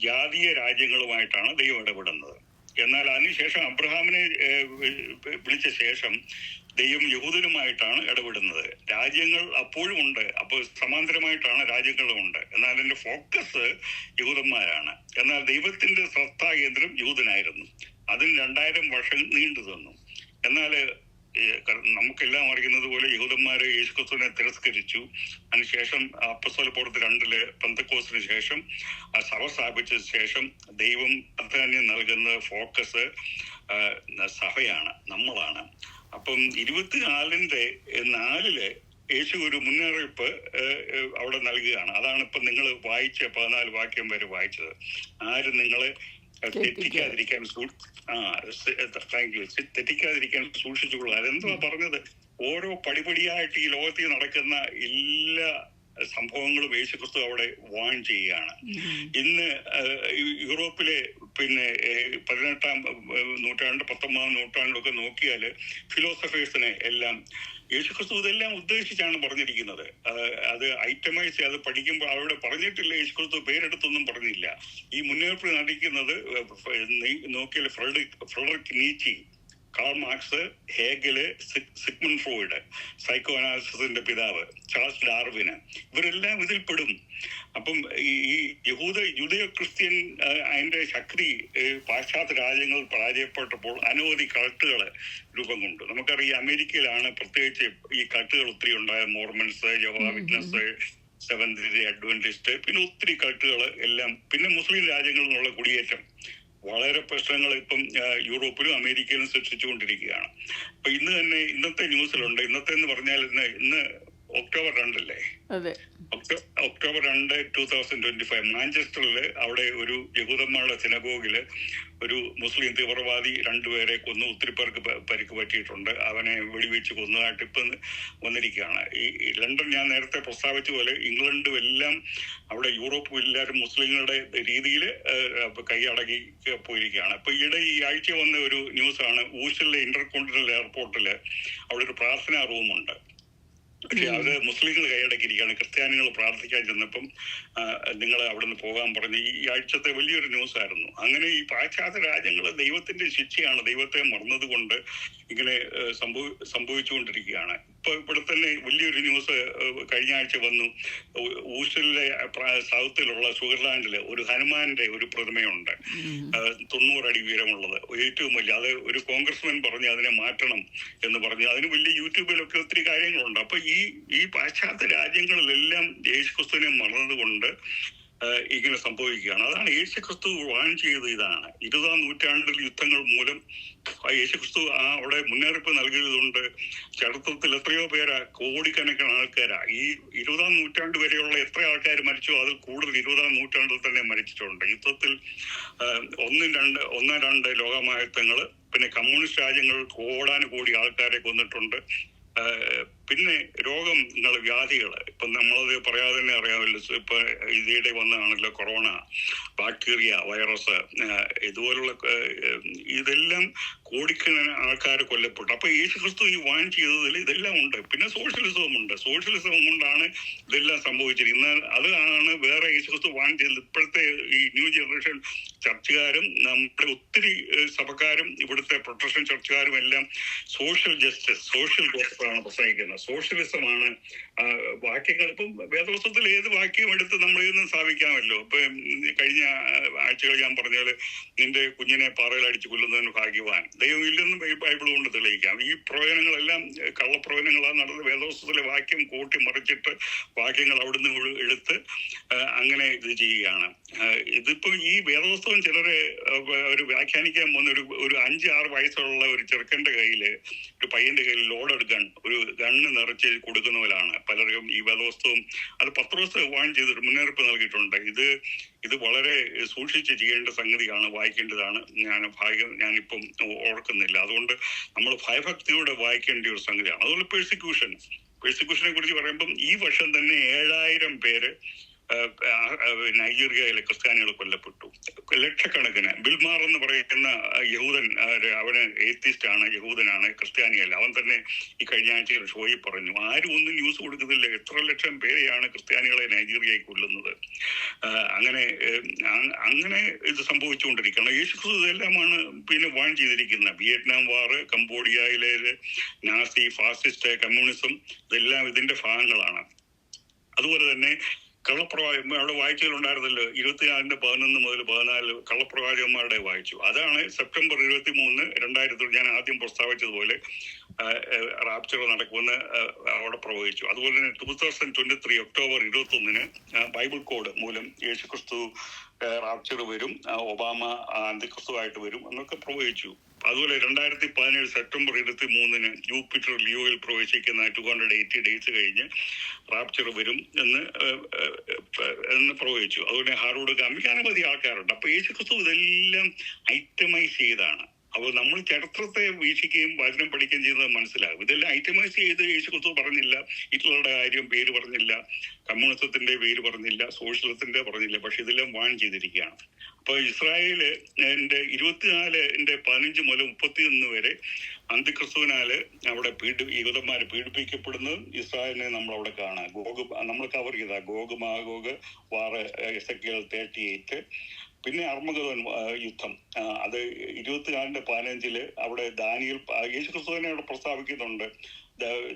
ജാതീയ രാജ്യങ്ങളുമായിട്ടാണ് ദൈവം ഇടപെടുന്നത്. എന്നാൽ അതിനുശേഷം അബ്രഹാമിനെ വിളിച്ച ശേഷം ദൈവം യഹൂദനുമായിട്ടാണ് ഇടപെടുന്നത്. രാജ്യങ്ങൾ അപ്പോഴും ഉണ്ട്, അപ്പോൾ സമാന്തരമായിട്ടാണ് രാജ്യങ്ങളും ഉണ്ട്. എന്നാൽ അതിന്റെ ഫോക്കസ് യഹൂദന്മാരാണ്. എന്നാൽ ദൈവത്തിന്റെ ശ്രദ്ധാകേന്ദ്രം യഹൂദനായിരുന്നു. അതിന് 2000 വർഷം നീണ്ടു തന്നു. എന്നാൽ നമുക്കെല്ലാം അറിയുന്നത് പോലെ യഹൂദന്മാര് യേശുക്രിസ്തുവിനെ തിരസ്കരിച്ചു. അതിനുശേഷം അപ്പോസ്തല പ്രവൃത്തി 2 പെന്തക്കോസ്തിന് ശേഷം സഭ സ്ഥാപിച്ചതിന് ശേഷം ദൈവം പ്രാധാന്യം നൽകുന്ന ഫോക്കസ് സഭയാണ്, നമ്മളാണ്. അപ്പം 24:4 യേശു ഒരു മുന്നറിയിപ്പ് അവിടെ നൽകുകയാണ്. അതാണ് ഇപ്പം നിങ്ങൾ വായിച്ച 14 വാക്യം വരെ വായിച്ചത്. ആരും നിങ്ങളെ തെറ്റിക്കാതിരിക്കാൻ തെറ്റിക്കാതിരിക്കാൻ സൂക്ഷിച്ചുകൊള്ളുക. അതെന്തുവാ പറഞ്ഞത്? ഓരോ പടിപടിയായിട്ട് ഈ ലോകത്തിൽ നടക്കുന്ന എല്ലാ സംഭവങ്ങളും യേശുക്രിസ്തു അവിടെ വാൺ ചെയ്യുകയാണ്. ഇന്ന് യൂറോപ്പിലെ 18ാം നൂറ്റാണ്ട് 19ാം നൂറ്റാണ്ടിലൊക്കെ നോക്കിയാൽ ഫിലോസഫേഴ്സിനെ എല്ലാം യേശുക്രിസ്തു ഇതെല്ലാം ഉദ്ദേശിച്ചാണ് പറഞ്ഞിരിക്കുന്നത്. അത് ഐറ്റമൈസ് ചെയ്ത് പഠിക്കുമ്പോൾ അവിടെ പറഞ്ഞിട്ടില്ല, യേശുക്രിസ്തു പേരെടുത്തൊന്നും പറഞ്ഞില്ല. ഈ മുന്നേറിപ്പ് നടിക്കുന്നത് നോക്കിയാൽ Friedrich Nietzsche, Karl Marx, Hegel, Sigmund Freud, psycho അനാലിസിസിന്റെ പിതാവ്, ചാൾസ് ഡാർവിന്, ഇവരെല്ലാം ഇതിൽ പെടും. അപ്പം ഈ യൂദയ ക്രിസ്ത്യൻ അതിന്റെ ശക്തി പാശ്ചാത്യ രാജ്യങ്ങൾ പരാജയപ്പെട്ടപ്പോൾ അനവധി കൾട്ടുകൾ രൂപം കൊണ്ടു. നമുക്കറിയാം അമേരിക്കയിലാണ് പ്രത്യേകിച്ച് ഈ കൾട്ടുകൾ ഒത്തിരി ഉണ്ടായ. മോർമൻസ്, യഹോവ വിറ്റ്നസ്, സെവന്ത് ഡേ അഡ്വന്റിസ്റ്റ്, പിന്നെ ഒത്തിരി കൾട്ടുകൾ എല്ലാം. പിന്നെ മുസ്ലിം രാജ്യങ്ങളിൽ നിന്നുള്ള കുടിയേറ്റം, വളരെ പ്രശ്നങ്ങൾ ഇപ്പം യൂറോപ്പിലും അമേരിക്കയിലും സൃഷ്ടിച്ചുകൊണ്ടിരിക്കുകയാണ്. അപ്പൊ ഇന്ന് തന്നെ ഇന്നത്തെ ന്യൂസിലുണ്ട്. ഇന്നത്തെ എന്ന് പറഞ്ഞാൽ ഇന്ന് ഒക്ടോബർ 2 അല്ലേ? ഒക്ടോബർ 2, 2025 മാഞ്ചസ്റ്ററില് അവിടെ ഒരു യഹൂദന്മാരുടെ സിനഗോഗില് ഒരു മുസ്ലിം തീവ്രവാദി 2 പേരെ കൊന്നു. ഒത്തിരി പേർക്ക് പരിക്ക് പറ്റിയിട്ടുണ്ട്. അവനെ വെടിവെച്ച് കൊന്നതായിട്ട് ഇപ്പം വന്നിരിക്കുകയാണ്. ഈ ലണ്ടൻ ഞാൻ നേരത്തെ പ്രസ്താവിച്ച പോലെ ഇംഗ്ലണ്ടും എല്ലാം അവിടെ യൂറോപ്പും എല്ലാവരും മുസ്ലിങ്ങളുടെ രീതിയിൽ കൈയടക്കി പോയിരിക്കുകയാണ്. അപ്പൊ ഈ ആഴ്ച വന്ന ഒരു ന്യൂസാണ്, ഊശലിലെ ഇന്റർകോണ്ടിനൽ എയർപോർട്ടില് അവിടെ ഒരു പ്രാർത്ഥനാ റൂമുണ്ട്. പക്ഷെ അത് മുസ്ലിങ്ങൾ കൈയടക്കിയിരിക്കുകയാണ്. ക്രിസ്ത്യാനികൾ പ്രാർത്ഥിക്കാൻ ചെന്നപ്പം നിങ്ങൾ അവിടെ നിന്ന് പോകാൻ പറഞ്ഞ് ഈ ആഴ്ചത്തെ വലിയൊരു ന്യൂസ് ആയിരുന്നു. അങ്ങനെ ഈ പാശ്ചാത്യ രാജ്യങ്ങൾ ദൈവത്തിന്റെ ശിക്ഷയാണ്, ദൈവത്തെ മറന്നത് കൊണ്ട് ഇങ്ങനെ സംഭവിച്ചുകൊണ്ടിരിക്കുകയാണ്. ഇവിടെ തന്നെ വലിയൊരു ന്യൂസ് കഴിഞ്ഞ ആഴ്ച വന്നു. ഊശലിലെ സൗത്തിലുള്ള സ്വിറ്റ്സർലാൻഡില് ഒരു ഹനുമാന്റെ ഒരു പ്രതിമയുണ്ട്, 90 അടി ഉയരമുള്ളത്, ഏറ്റവും വലിയ. അത് ഒരു കോൺഗ്രസ്മാൻ പറഞ്ഞ് അതിനെ മാറ്റണം എന്ന് പറഞ്ഞ് അതിന് വലിയ യൂട്യൂബിലൊക്കെ ഒത്തിരി കാര്യങ്ങളുണ്ട്. അപ്പൊ ഈ പാശ്ചാത്യ രാജ്യങ്ങളിലെല്ലാം യേശുക്രിസ്തുവിനെ മറന്നത് കൊണ്ട് ഇങ്ങനെ സംഭവിക്കുകയാണ്. അതാണ് യേശുക്രിസ്തു വാൺ ചെയ്തത്. ഇതാണ് 20ാം നൂറ്റാണ്ടിൽ യുദ്ധങ്ങൾ മൂലം യേശുക്രിസ്തു അവിടെ മുന്നറിയിപ്പ് നൽകിയതുകൊണ്ട് ചരിത്രത്തിൽ എത്രയോ പേരാ, കോടിക്കണക്കിന് ആൾക്കാരാ. ഈ 20ാം നൂറ്റാണ്ട് വരെയുള്ള എത്ര ആൾക്കാർ മരിച്ചോ അതിൽ കൂടുതൽ 20ാം നൂറ്റാണ്ടിൽ തന്നെ മരിച്ചിട്ടുണ്ട്. യുദ്ധത്തിൽ 1-2 ലോകമഹായുദ്ധങ്ങള്, പിന്നെ കമ്മ്യൂണിസ്റ്റ് രാജ്യങ്ങൾ കോടാനുകോടി ആൾക്കാരെ കൊന്നിട്ടുണ്ട്. പിന്നെ രോഗങ്ങൾ, വ്യാധികൾ, ഇപ്പൊ നമ്മളത് പറയാതെ തന്നെ അറിയാമല്ലോ. ഇപ്പൊ ഇതിടെ വന്നതാണല്ലോ കൊറോണ, ബാക്ടീരിയ, വൈറസ്, ഇതുപോലുള്ള ഇതെല്ലാം കോടിക്കണക്കിന് ആൾക്കാർ കൊല്ലപ്പെട്ടു. അപ്പൊ യേശുക്രിസ്തു ഈ വാൺ ചെയ്തതിൽ ഇതെല്ലാം ഉണ്ട്. പിന്നെ സോഷ്യലിസവും ഉണ്ട്. സോഷ്യലിസം കൊണ്ടാണ് ഇതെല്ലാം സംഭവിച്ചിരിക്കുന്നത്. അതാണ് വേറെ യേശുക്രിസ്തു വാൺ ചെയ്തത്. ഇപ്പോഴത്തെ ഈ ന്യൂ ജനറേഷൻ ചർച്ചുകാരും നമ്മുടെ ഒത്തിരി സഭക്കാരും ഇവിടുത്തെ പ്രൊട്ടസ്റ്റന്റ് ചർച്ചുകാരും എല്ലാം സോഷ്യൽ ജസ്റ്റിസ്, സോഷ്യൽ ഗോസ്പലാണ് പ്രസംഗിക്കുന്നത്. സോഷ്യലിസമാണ് വാക്യങ്ങൾ. ഇപ്പം വേദപുസ്തകത്തിൽ ഏത് വാക്യം എടുത്ത് നമ്മളിൽ നിന്ന് സ്ഥാപിക്കാമല്ലോ. ഇപ്പൊ കഴിഞ്ഞ ആഴ്ചകൾ ഞാൻ പറഞ്ഞാല് നിന്റെ കുഞ്ഞിനെ പാറയിൽ അടിച്ച് കൊല്ലുന്നതിന് ഭാഗ്യവാൻ, ദൈവം ഇല്ലെന്ന് ബൈബിൾ കൊണ്ട് തെളിയിക്കാം. ഈ പ്രവചനങ്ങളെല്ലാം കള്ളപ്രവചനങ്ങളാണ് നടന്നത്. വേദപുസ്തകത്തിലെ വാക്യം കൂട്ടി മറിച്ചിട്ട് വാക്യങ്ങൾ അവിടുന്ന് എടുത്ത് അങ്ങനെ ഇത് ചെയ്യുകയാണ്. ഇതിപ്പോ ഈ വേദപുസ്തകം ചിലര് ഒരു വ്യാഖ്യാനിക്കാൻ പോകുന്ന ഒരു 5-6 വയസ്സുള്ള ഒരു ചെറുക്കന്റെ കയ്യില്, ഒരു പയ്യന്റെ കയ്യിൽ ലോഡഡ് ഗൺ, ഒരു ഗണ്ണ് നിറച്ച് കൊടുക്കുന്നവരാണ് പലർക്കും ഈ വേദപുസ്തകം. അത് പത്രോസ് വാൺ ചെയ്തിട്ട് മുന്നറിയിപ്പ് നൽകിയിട്ടുണ്ട്. ഇത് വളരെ സൂക്ഷിച്ച് ചെയ്യേണ്ട സംഗതിയാണ്, വായിക്കേണ്ടതാണ്. ഞാനിപ്പം ഓർക്കുന്നില്ല. അതുകൊണ്ട് നമ്മൾ ഭയഭക്തിയോടെ വായിക്കേണ്ട ഒരു സംഗതിയാണ്. അതുപോലെ പെർസിക്യൂഷനെ കുറിച്ച് പറയുമ്പം ഈ വർഷം തന്നെ 7000 പേര് നൈജീരിയയിലെ ക്രിസ്ത്യാനികൾ കൊല്ലപ്പെട്ടു. ലക്ഷക്കണക്കിന്. ബിൽമാർ എന്ന് പറയുന്ന യഹൂദൻ, അവന് ഏത്തിസ്റ്റ് ആണ്, യഹൂദനാണ്, ക്രിസ്ത്യാനിയല്ല. അവൻ തന്നെ ഈ കഴിഞ്ഞ ആഴ്ചയിൽ ഷോയിൽ പറഞ്ഞു, ആരും ഒന്നും ന്യൂസ് കൊടുക്കുന്നില്ല, എത്ര ലക്ഷം പേരെയാണ് ക്രിസ്ത്യാനികളെ നൈജീരിയയിൽ കൊല്ലുന്നത്. അങ്ങനെ ഇത് സംഭവിച്ചുകൊണ്ടിരിക്കണം. യേശുക്രിസ്തു ഇതെല്ലാമാണ് പിന്നെ വാൺ ചെയ്തിരിക്കുന്നത്. വിയറ്റ്നാം വാർ, കംബോഡിയയിലെ നാസി, ഫാസിസ്റ്റ്, കമ്മ്യൂണിസം, ഇതെല്ലാം ഇതിന്റെ ഭാഗങ്ങളാണ്. അതുപോലെ തന്നെ കള്ളപ്രവാചകന്മാർ അവിടെ വായിച്ചതിലുണ്ടായിരുന്നല്ലോ. 24-11 മുതൽ 14 കള്ളപ്രവാചകന്മാരുടെ വായിച്ചു. അതാണ് സെപ്റ്റംബർ 23, 2000 ഞാൻ ആദ്യം പ്രസ്താവിച്ചതുപോലെ റാപ്ചർ നടക്കുമെന്ന് അവിടെ പ്രവചിച്ചു. അതുപോലെ തന്നെ 2023 ഒക്ടോബർ 21 ബൈബിൾ കോഡ് മൂലം യേശുക്രിസ്തു റാപ്ചർ വരും, ഒബാമ അന്തിക്രിസ്തുവായിട്ട് വരും എന്നൊക്കെ പ്രവചിച്ചു. അതുപോലെ 2017 സെപ്റ്റംബർ 23 ജൂപ്പിറ്റർ ലിയോയിൽ പ്രവേശിക്കുന്ന 280 ഡേയ്സ് കഴിഞ്ഞ് റാപ്ചർ വരും എന്ന് പ്രവചിച്ചു. അതുപോലെ ഹാറോഡ് ഗാമിക്ക് അനവധി ആൾക്കാരുണ്ട്. അപ്പൊ യേശുക്രിസ്തു ഇതെല്ലാം ഐറ്റമൈസ് ചെയ്താണ്. അപ്പോൾ നമ്മൾ ചരിത്രത്തെ വീക്ഷിക്കുകയും വചനം പഠിക്കുകയും ചെയ്യുന്നത് മനസ്സിലാകും. ഇതെല്ലാം ഐറ്റമൈസ് ചെയ്ത് യേശുക്രിസ്തു പറഞ്ഞില്ല. ഹിറ്റ്ലറുടെ കാര്യം പേര് പറഞ്ഞില്ല, കമ്മ്യൂണിസത്തിന്റെ പേര് പറഞ്ഞില്ല, സോഷ്യലിസത്തിന്റെ പറഞ്ഞില്ല. പക്ഷെ ഇതെല്ലാം വാൺ ചെയ്തിരിക്കുകയാണ്. അപ്പൊ ഇസ്രായേല് 24-15 മുതൽ 31 വരെ അന്തിക്രിസ്തുവിനാല് അവിടെ യൂദന്മാര് പീഡിപ്പിക്കപ്പെടുന്നത് ഇസ്രായേലിനെ നമ്മൾ അവിടെ കാണാം. നമ്മൾ കവർ ചെയ്ത ഗോഗ് മാഗോഗ് വാർ എസെക്കിയേൽ 38. പിന്നെ അർമ്മഗദോൻ യുദ്ധം, അത് 24-15 അവിടെ ദാനിയേൽ യേശുക്രിസ്തുവിനെ അവിടെ പ്രസ്താവിക്കുന്നുണ്ട്.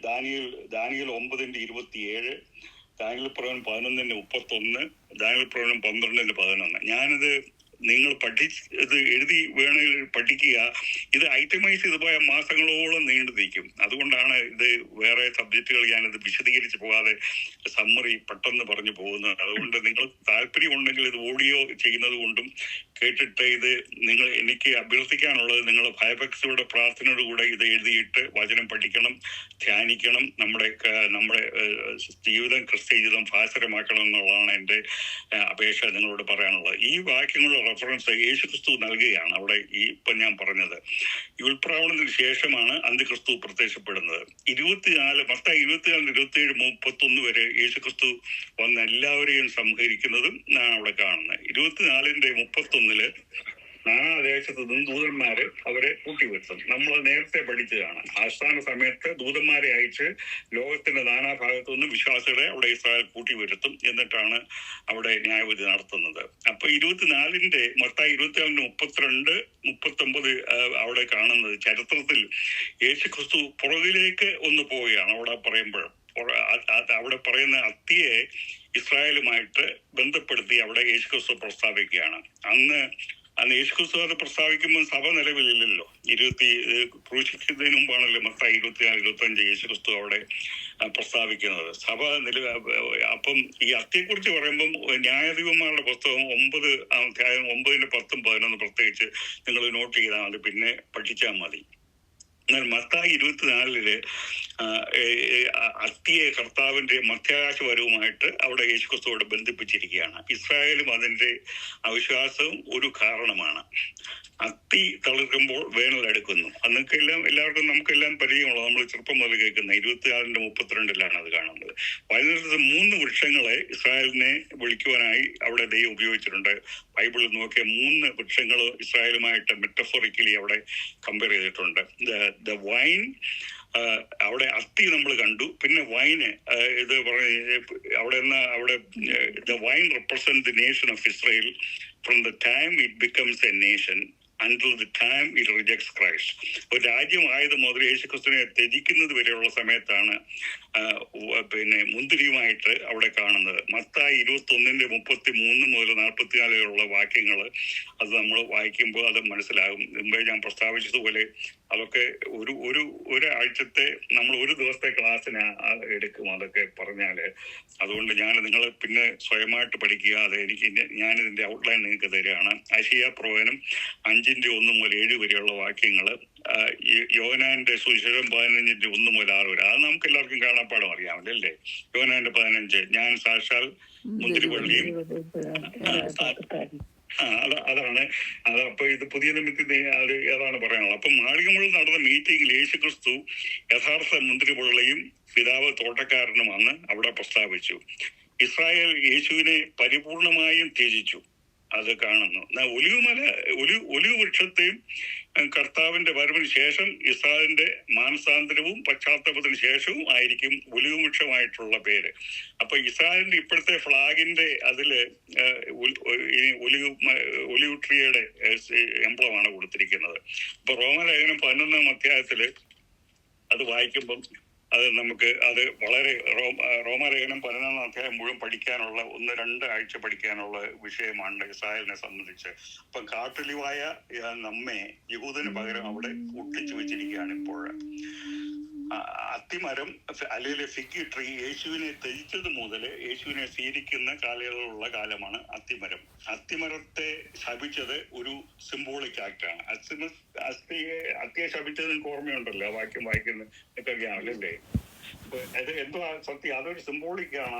ദാനിയേൽ 9:27, ദാനിയേൽ പ്രവചനം 11:31, ദാനിയേൽ പ്രവചനം 12:11. ഞാനിത് നിങ്ങൾ ഇത് എഴുതി വേണമെങ്കിൽ പഠിക്കുക. ഇത് ഐറ്റമൈസ് ചെയ്ത് പോയ മാസങ്ങളോളം നീണ്ടു നിൽക്കും. അതുകൊണ്ടാണ് ഇത് വേറെ സബ്ജക്റ്റുകൾ ഞാനിത് വിശദീകരിച്ച് പോകാതെ സമ്മറി പെട്ടെന്ന് പറഞ്ഞു പോകുന്നത്. അതുകൊണ്ട് നിങ്ങൾ താല്പര്യമുണ്ടെങ്കിൽ ഇത് ഓഡിയോ ചെയ്യുന്നത് കൊണ്ടും കേട്ടിട്ട് ഇത് എനിക്ക് അഭ്യർത്ഥിക്കാനുള്ളത്, നിങ്ങൾ ഭയഭക്തിയുടെ പ്രാർത്ഥനയോടുകൂടെ ഇത് എഴുതിയിട്ട് വചനം പഠിക്കണം, ധ്യാനിക്കണം, നമ്മുടെ ജീവിതം, ക്രിസ്ത്യ ജീവിതം ഭാസുരമാക്കണം എന്നുള്ളതാണ് എൻ്റെ അപേക്ഷ നിങ്ങളോട് പറയാനുള്ളത്. ഈ വാക്യങ്ങളുടെ റെഫറൻസ് യേശുക്രിസ്തു നൽകുകയാണ് അവിടെ ഇപ്പം ഞാൻ പറഞ്ഞത്. ഈ ഉൽപ്രാവണത്തിന് ശേഷമാണ് അന്തിക്രിസ്തു പ്രത്യക്ഷപ്പെടുന്നത്. 24 27 31 വരെ യേശുക്രിസ്തു വന്ന് എല്ലാവരെയും സംഹരിക്കുന്നതും ഞാൻ അവിടെ കാണുന്നത്. 24-31 നാനാദേശത്ത് നിന്ന് ദൂതന്മാര് അവരെ കൂട്ടിവരുത്തും. നമ്മൾ നേരത്തെ പഠിച്ചതാണ്. ആസ്ഥാന സമയത്ത് ദൂതന്മാരെ അയച്ച് ലോകത്തിന്റെ നാനാഭാഗത്തു നിന്നും വിശ്വാസികളെ അവിടെ ഇസ്രായേൽ കൂട്ടിവരുത്തും. എന്നിട്ടാണ് അവിടെ ന്യായവിധി നടത്തുന്നത്. അപ്പൊ 24 32 39 അവിടെ കാണുന്നത് ചരിത്രത്തിൽ യേശുക്രിസ്തു പുറകിലേക്ക് ഒന്ന് പോവുകയാണ്. അവിടെ പറയുന്ന അത്തിയെ ഇസ്രായേലുമായിട്ട് ബന്ധപ്പെടുത്തി അവിടെ യേശുക്രിസ്തു പ്രസ്താവിക്കുകയാണ്. അന്ന് യേശുക്രിസ്തു അത് പ്രസ്താവിക്കുമ്പോൾ സഭ നിലവിലില്ലല്ലോ. ക്രൂശിക്കുന്നതിന് മുമ്പാണല്ലോ മത്തായി 24-25 യേശുക്രിസ്തു അവിടെ പ്രസ്താവിക്കുന്നത്. സഭ അപ്പം ഈ അത്തിയെക്കുറിച്ച് പറയുമ്പം ന്യായാധിപന്മാരുടെ പുസ്തകം 9 അധ്യായം 9-10-11 പ്രത്യേകിച്ച് നിങ്ങൾ നോട്ട് ചെയ്താൽ മതി, പിന്നെ പഠിച്ചാൽ മതി. എന്നാൽ മത്തായി 24 അത്തിയെ കർത്താവിന്റെ മധ്യാകാശപരവുമായിട്ട് അവിടെ യേശുക്രിസ്തുവോട് ബന്ധിപ്പിച്ചിരിക്കുകയാണ്. ഇസ്രായേലും അതിന്റെ അവിശ്വാസവും ഒരു കാരണമാണ്. അത്തി തളിർക്കുമ്പോൾ വേനൽ അടുക്കുന്നു. എല്ലാവർക്കും നമുക്കെല്ലാം പരിചയമുള്ളത്, നമ്മൾ ചെറുപ്പം മുതൽ കേൾക്കുന്ന 24-32 അത് കാണുന്നത്. വചനത്തിൽ 3 വൃക്ഷങ്ങളെ ഇസ്രായേലിനെ വിളിക്കുവാനായി അവിടെ ദൈവം ഉപയോഗിച്ചിട്ടുണ്ട്. ബൈബിളിൽ നോക്കിയ 3 വൃക്ഷങ്ങൾ ഇസ്രായേലുമായിട്ട് മെറ്റഫോറിക്കലി അവിടെ കമ്പയർ ചെയ്തിട്ടുണ്ട്. ദ വൈൻ, അവിടെ അത്തി നമ്മൾ കണ്ടു. പിന്നെ വൈന് ഇത് അവിടെ the wine represent the nation of Israel from the time it becomes A nation until the time it rejects Christ. ഒരു രാജ്യമായത് മുതൽ യേശുക്രിസ്തുവിനെ ത്യജിക്കുന്നത് വരെയുള്ള സമയത്താണ് മുന്തിരിയുമായിട്ട് അവിടെ കാണുന്നത്. മത്തായി 21:33 മുതൽ 44 വരെയുള്ള വാക്യങ്ങൾ അത് നമ്മൾ വായിക്കുമ്പോൾ അത് മനസ്സിലാകും. മുമ്പേ ഞാൻ പ്രസ്താവിച്ചതുപോലെ അതൊക്കെ ഒരാഴ്ചത്തെ നമ്മൾ ഒരു ദിവസത്തെ ക്ലാസ്സിന് എടുക്കും അതൊക്കെ പറഞ്ഞാല്. അതുകൊണ്ട് നിങ്ങൾ പിന്നെ സ്വയമായിട്ട് പഠിക്കുക. അത് ഞാനിതിന്റെ ഔട്ട്ലൈൻ നിങ്ങൾക്ക് തരികയാണ്. ഐശയ്യാ പ്രവചനം 5:1 മുതൽ 7 വരെയുള്ള വാക്യങ്ങൾ, യോഹന്നാന്റെ സുവിശേഷം 15:1 മുതൽ 6 വരെ. അത് നമുക്ക് എല്ലാവർക്കും കാണാപ്പാടം അറിയാമല്ലോ അല്ലേ? യോഹന്നാന്റെ 15, ഞാൻ സാക്ഷാൽ മുന്തിരിവള്ളിയും അതാണ്. അപ്പൊ ഇത് പുതിയ നിമിത്തത്തിൽ അതാണ് പറയാനുള്ളത്. അപ്പൊ മാളികമുള്ളിൽ നടന്ന മീറ്റിംഗിൽ യേശുക്രിസ്തു യഥാർത്ഥ മുന്തിരിവള്ളിയും പിതാവ് തോട്ടക്കാരനുമാണെന്ന് അവിടെ പ്രസ്താവിച്ചു. ഇസ്രായേൽ യേശുവിനെ പരിപൂർണമായും ത്യജിച്ചു. അത് കാണുന്നു. ഒലിവ് വൃക്ഷത്തെയും കർത്താവിന്റെ വരവിന് ശേഷം ഇസ്രായേലിന്റെ മാനസാന്തരവും പശ്ചാത്തലത്തിന് ശേഷവും ആയിരിക്കും ഒലിവ് വൃക്ഷമായിട്ടുള്ള പേര്. അപ്പൊ ഇസ്രായേലിന്റെ ഇപ്പോഴത്തെ ഫ്ലാഗിന്റെ അതില് ഒലിവ് ട്രീയുടെ എംബ്ലമാണ് കൊടുത്തിരിക്കുന്നത്. അപ്പൊ റോമലേഖനം 11-ാം അധ്യായത്തില് അത് വായിക്കുമ്പം അത് നമുക്ക് അത് വളരെ റോമാലേഖനം 11 അധ്യായം മുഴുവൻ പഠിക്കാനുള്ള 1-2 ആഴ്ച പഠിക്കാനുള്ള വിഷയമാണ് ഇസ്രായേലിനെ സംബന്ധിച്ച്. അപ്പം കാട്ടൊലിവായ നമ്മെ യഹൂദന് പകരം അവിടെ ഒട്ടിച്ചു വെച്ചിരിക്കുകയാണ് ഇപ്പോൾ. അത്തിമരം അല്ലെങ്കിൽ ഫിഗ് ട്രീ യേശുവിനെ ത്യജിച്ചത് മുതൽ യേശുവിനെ സ്വീകരിക്കുന്ന കാലയളവുള്ള കാലമാണ് അത്തിമരം. അത്തിമരത്തെ ശപിച്ചത് ഒരു സിംബോളിക് ആക്ടാണ്. അത്തിയെ ശപിച്ചത് നിങ്ങൾക്ക് ഓർമ്മയുണ്ടല്ലോ, വാക്യം വായിക്കുന്നതൊക്കെയാണല്ലോ അല്ലേ? അത് എന്തുവാ സത്യം, അതൊരു സിംബോളിക്കാണ്.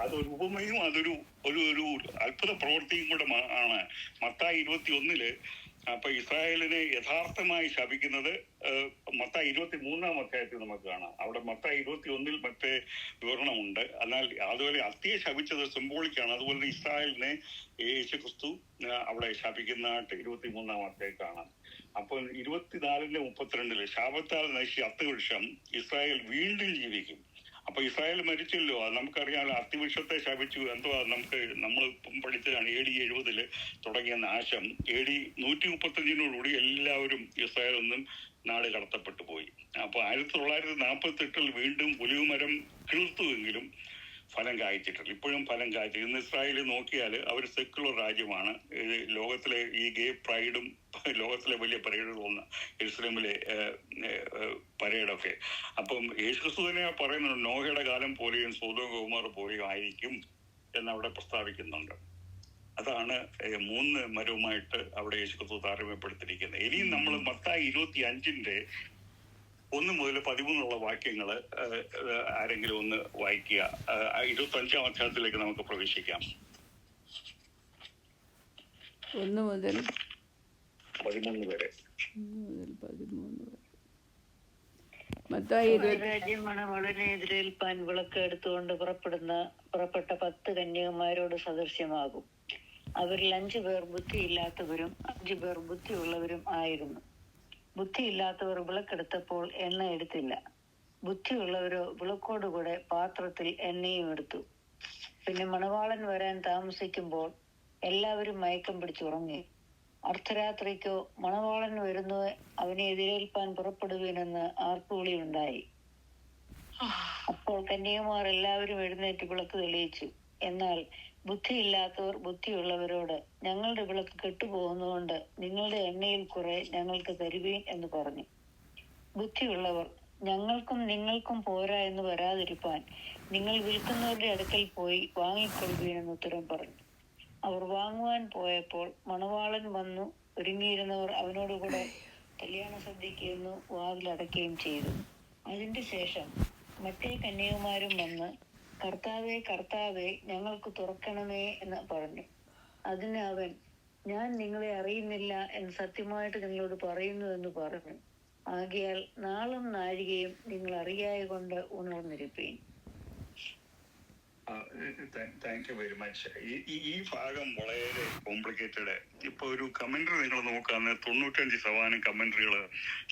അതൊരു ഉപമയും അതൊരു ഒരു അത്ഭുത പ്രവൃത്തിയും കൂടെ ആണ്. മത്തായി 21 അപ്പൊ ഇസ്രായേലിനെ യഥാർത്ഥമായി ശപിക്കുന്നത് മത്തായി 23 അധ്യായത്തിൽ നമുക്ക് കാണാം. അവിടെ മത്തായി 21 മറ്റേ വിവരണമുണ്ട്. എന്നാൽ അതുപോലെ അത്തിയെ ശപിച്ചത് സിംബോളിക്കാണ്. അതുപോലെ ഇസ്രായേലിനെ യേശുക്രിസ്തു അവിടെ ശപിക്കുന്നതായിട്ട് 23 അധ്യായം കാണാം. അപ്പോൾ 24-32 ശാപത്താൽ നശിച്ച അത്തിവൃക്ഷം ഇസ്രായേൽ വീണ്ടും ജീവിക്കും. അപ്പൊ ഇസ്രായേൽ മരിച്ചല്ലോ, അത് നമുക്കറിയാമല്ലോ. അത്തിവൃക്ഷത്തെ ശപിച്ചു. എന്തുവാ നമ്മൾ പഠിച്ചതാണ് AD 70 തുടങ്ങിയ നാശം. AD 135 എല്ലാവരും ഇസ്രായേൽ ഒന്നും നാട് കടത്തപ്പെട്ടു പോയി. അപ്പൊ 1948 വീണ്ടും ഒലിവുമരം കിളിർത്തുവെങ്കിലും ഫലം കായ്ച്ചിട്ടില്ല. ഇപ്പോഴും ഫലം കായ്ച്ചില്ല. ഇന്ന് ഇസ്രായേൽ നോക്കിയാൽ അവർ സെക്യുലർ രാജ്യമാണ്. ലോകത്തിലെ ഈ ഗേ പ്രൈഡും ലോകത്തിലെ വലിയ പരേഡുകളൊന്ന് യെരുശലേമിലെ പരേഡൊക്കെ. അപ്പം യേശുക്രിസ്തു തന്നെ പറയുന്നുണ്ട്, നോഹയുടെ കാലം പോലെയും സോദോം ഗോമോറ പോലെയും ആയിരിക്കും എന്നവിടെ പ്രസ്താവിക്കുന്നുണ്ട്. അതാണ് 3 മരവുമായിട്ട് അവിടെ യേശുക്രിസ്തു താരതമ്യപ്പെടുത്തിയിരിക്കുന്നത്. ഇനിയും നമ്മൾ മത്തായി 25 1 മുതൽ 13 വാക്യങ്ങൾ ആരെങ്കിലും ഒന്ന് വായിക്കുക. 25 അധ്യായത്തിലേക്ക് നമുക്ക് പ്രവേശിക്കാം. 1 മുതൽ 13 വരെ. രാജ്യം മണവാളനെ എതിരേൽപ്പാൻ വിളക്ക് എടുത്തുകൊണ്ട് പുറപ്പെട്ട 10 കന്യകമാരോട് സദൃശ്യമാകും. അവരിൽ 5 പേർ ബുദ്ധിയില്ലാത്തവരും 5 പേർ ബുദ്ധിയുള്ളവരും ആയിരുന്നു. ബുദ്ധിയില്ലാത്തവർ വിളക്കെടുത്തപ്പോൾ എണ്ണ എടുത്തില്ല. ബുദ്ധിയുള്ളവരോ വിളക്കോടുകൂടെ പാത്രത്തിൽ എണ്ണയും എടുത്തു. പിന്നെ മണവാളൻ വരാൻ താമസിക്കുമ്പോൾ എല്ലാവരും മയക്കം പിടിച്ചുറങ്ങി. അർദ്ധരാത്രിക്കോ മണവാളൻ വരുന്നു, അവനെ എതിരേൽപ്പാൻ പുറപ്പെടുവീനെന്ന് ആർപ്പുവിളി ഉണ്ടായി. അപ്പോൾ കന്യകമാർ എല്ലാവരും എഴുന്നേറ്റ് വിളക്ക് തെളിയിച്ചു. എന്നാൽ ബുദ്ധിയില്ലാത്തവർ ബുദ്ധിയുള്ളവരോട്, ഞങ്ങളുടെ വിളക്ക് കെട്ടുപോകുന്നതുകൊണ്ട് നിങ്ങളുടെ എണ്ണയിൽ കുറെ ഞങ്ങൾക്ക് തരുവീൻ എന്ന് പറഞ്ഞു. ബുദ്ധിയുള്ളവർ, ഞങ്ങൾക്കും നിങ്ങൾക്കും പോരാ എന്ന് വരാതിരിപ്പാൻ നിങ്ങൾ വിൽക്കുന്നവരുടെ അടുക്കൽ പോയി വാങ്ങിക്കൊള്ളുവീൻ എന്ന് ഉത്തരം പറഞ്ഞു. അവർ വാങ്ങുവാൻ പോയപ്പോൾ മണവാളൻ വന്നു. ഒരുങ്ങിയിരുന്നവർ അവനോടുകൂടെ കല്യാണ സദ്യക്ക് എന്ന് വാതിലടയ്ക്കുകയും ചെയ്തു. അതിന്റെ ശേഷം മറ്റേ കന്യകമാരും വന്ന്, കർത്താവേ കർത്താവേ, ഞങ്ങൾക്ക് തുറക്കണമേ എന്ന് പറഞ്ഞു. അതിന് അവൻ, ഞാൻ നിങ്ങളെ അറിയുന്നില്ല എന്ന് സത്യമായിട്ട് നിങ്ങളോട് പറയുന്നു എന്ന് പറഞ്ഞു. ആകയാൽ നാളും നാഴികയും നിങ്ങൾ അറിയായ കൊണ്ട് ഉണർന്നിരിപ്പീൻ. Thank you very much. ഈ ഭാഗം വളരെ കോംപ്ലിക്കേറ്റഡ്. ഇപ്പൊ ഒരു കമന്ററി നിങ്ങൾ നോക്കാന്ന് 95% കമന്ററികൾ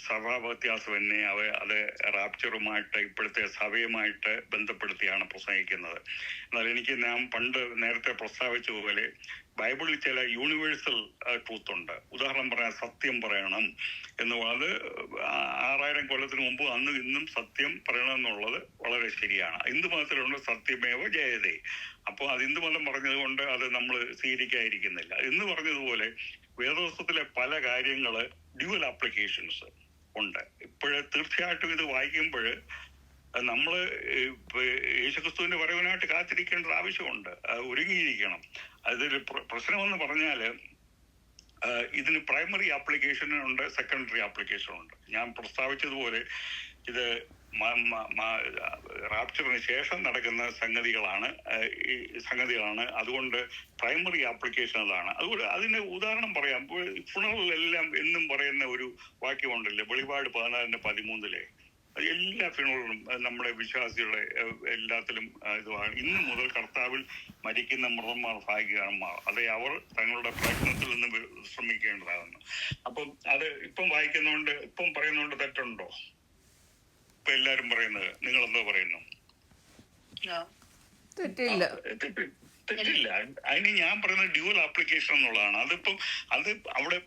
സഭാ വ്യത്യാസം തന്നെ അത് റാപ്ചറുമായിട്ട് ഇപ്പോഴത്തെ സഭയുമായിട്ട് ബന്ധപ്പെടുത്തിയാണ് പ്രസംഗിക്കുന്നത്. എന്നാൽ ഞാൻ നേരത്തെ പ്രസ്താവിച്ച പോലെ ബൈബിളിൽ ചില യൂണിവേഴ്സൽ ട്രൂത്ത് ഉണ്ട്. ഉദാഹരണം പറയാൻ, സത്യം പറയണം എന്നുള്ളത് 6000 കൊല്ലത്തിന് മുമ്പ് അന്ന് ഇന്നും സത്യം പറയണം എന്നുള്ളത് വളരെ ശരിയാണ്. ഹിന്ദു മതത്തിലുള്ള സത്യമേവ ജയതേ. അപ്പോൾ അത് ഹിന്ദു മതം പറഞ്ഞത് കൊണ്ട് അത് നമ്മൾ സ്വീകരിക്കാതിരിക്കുന്നില്ല. എന്ന് പറഞ്ഞതുപോലെ വേദപുസ്തകത്തിലെ പല കാര്യങ്ങൾ ഡ്യുവൽ ആപ്ലിക്കേഷൻസ് ഉണ്ട്. തീർച്ചയായിട്ടും ഇത് വായിക്കുമ്പോൾ നമ്മള് യേശുക്രിസ്തുവിന്റെ വരവിനായിട്ട് കാത്തിരിക്കേണ്ട ആവശ്യമുണ്ട്, ഒരുങ്ങിയിരിക്കണം. അതിൽ പ്രശ്നമെന്ന് പറഞ്ഞാല് ഇതിന് പ്രൈമറി ആപ്ലിക്കേഷൻ ഉണ്ട്, സെക്കൻഡറി ആപ്ലിക്കേഷൻ ഉണ്ട്. ഞാൻ പ്രസ്താവിച്ചതുപോലെ ഇത് റാപ്ചറിന് ശേഷം നടക്കുന്ന സംഗതികളാണ്. അതുകൊണ്ട് പ്രൈമറി ആപ്ലിക്കേഷൻ അതാണ്. അതുകൊണ്ട് അതിന് ഉദാഹരണം പറയാം. ഫുണറലെല്ലാം എന്നും പറയുന്ന ഒരു വാക്യമുണ്ടല്ലോ, വെളിപാട് 14:13. എല്ലാ ഫിണറുകളും നമ്മുടെ വിശ്വാസികളുടെ എല്ലാത്തിലും ഇതുമാണ്. ഇന്ന് മുതൽ കർത്താവിൽ മരിക്കുന്ന മൃതന്മാർ ഭാഗ്യവാന്മാർ, അതെ, അവർ തങ്ങളുടെ പ്രയത്നത്തിൽ നിന്ന് ശ്രമിക്കേണ്ടതാകുന്നു. അപ്പം അത് ഇപ്പം വായിക്കുന്നതുകൊണ്ട്, ഇപ്പം പറയുന്നതുകൊണ്ട് തെറ്റുണ്ടോ? ഇപ്പൊ എല്ലാരും പറയുന്നത്, നിങ്ങൾ എന്തോ പറയുന്നു? തെറ്റില്ല. തെറ്റില്ല. അതിന് ഞാൻ പറയുന്നത് ഡ്യുവൽ ആപ്ലിക്കേഷൻ എന്നുള്ളതാണ്. അത് അവിടെ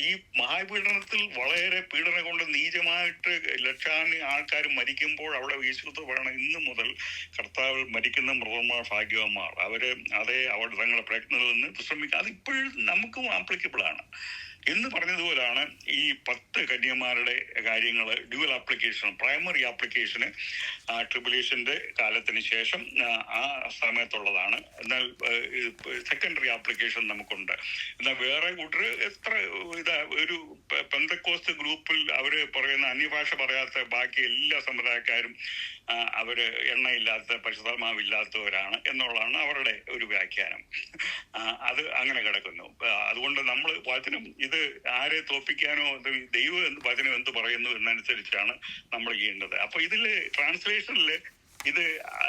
ഈ മഹാപീഡനത്തിൽ വളരെ പീഡനം കൊണ്ട് നീചമായിട്ട് ലക്ഷാന് ആൾക്കാർ മരിക്കുമ്പോൾ അവിടെ യേശുക്രിസ്തു പറയണം, ഇന്ന് മുതൽ കർത്താവ് മരിക്കുന്ന മൃഗന്മാർ ഭാഗ്യവാന്മാർ, അവര് അവിടെ തങ്ങളുടെ പ്രയത്നത്തിൽ നിന്ന് വിശ്രമിക്കുക. അതിപ്പോഴും നമുക്കും ആപ്ലിക്കബിൾ ആണ് എന്ന് പറഞ്ഞതുപോലാണ് ഈ 10 കന്യന്മാരുടെ കാര്യങ്ങൾ ഡ്യുവൽ ആപ്ലിക്കേഷൻ. പ്രൈമറി ആപ്ലിക്കേഷന് ട്രിബുലേഷന്റെ കാലത്തിന് ശേഷം ആ സമയത്തുള്ളതാണ്. എന്നാൽ സെക്കൻഡറി ആപ്ലിക്കേഷൻ നമുക്കുണ്ട്. എന്നാൽ വേറെ കൂട്ടർ എത്ര ഒരു പെന്തക്കോസ്ത് ഗ്രൂപ്പിൽ അവര് പറയുന്ന അന്യഭാഷ പറയാത്ത ബാക്കി എല്ലാ സമുദായക്കാരും അവര് എണ്ണയില്ലാത്ത പരിശുദ്ധാത്മാവില്ലാത്തവരാണ് എന്നുള്ളതാണ് അവരുടെ ഒരു വ്യാഖ്യാനം. അത് അങ്ങനെ കിടക്കുന്നു. അതുകൊണ്ട് നമ്മൾ വചനം ഇത് ആരെ തോൽപ്പിക്കാനോ ദൈവം വചനം എന്ത് പറയുന്നു എന്നനുസരിച്ചാണ് നമ്മൾ ചെയ്യേണ്ടത്. അപ്പൊ ഇതില് ട്രാൻസ്ലേഷനില്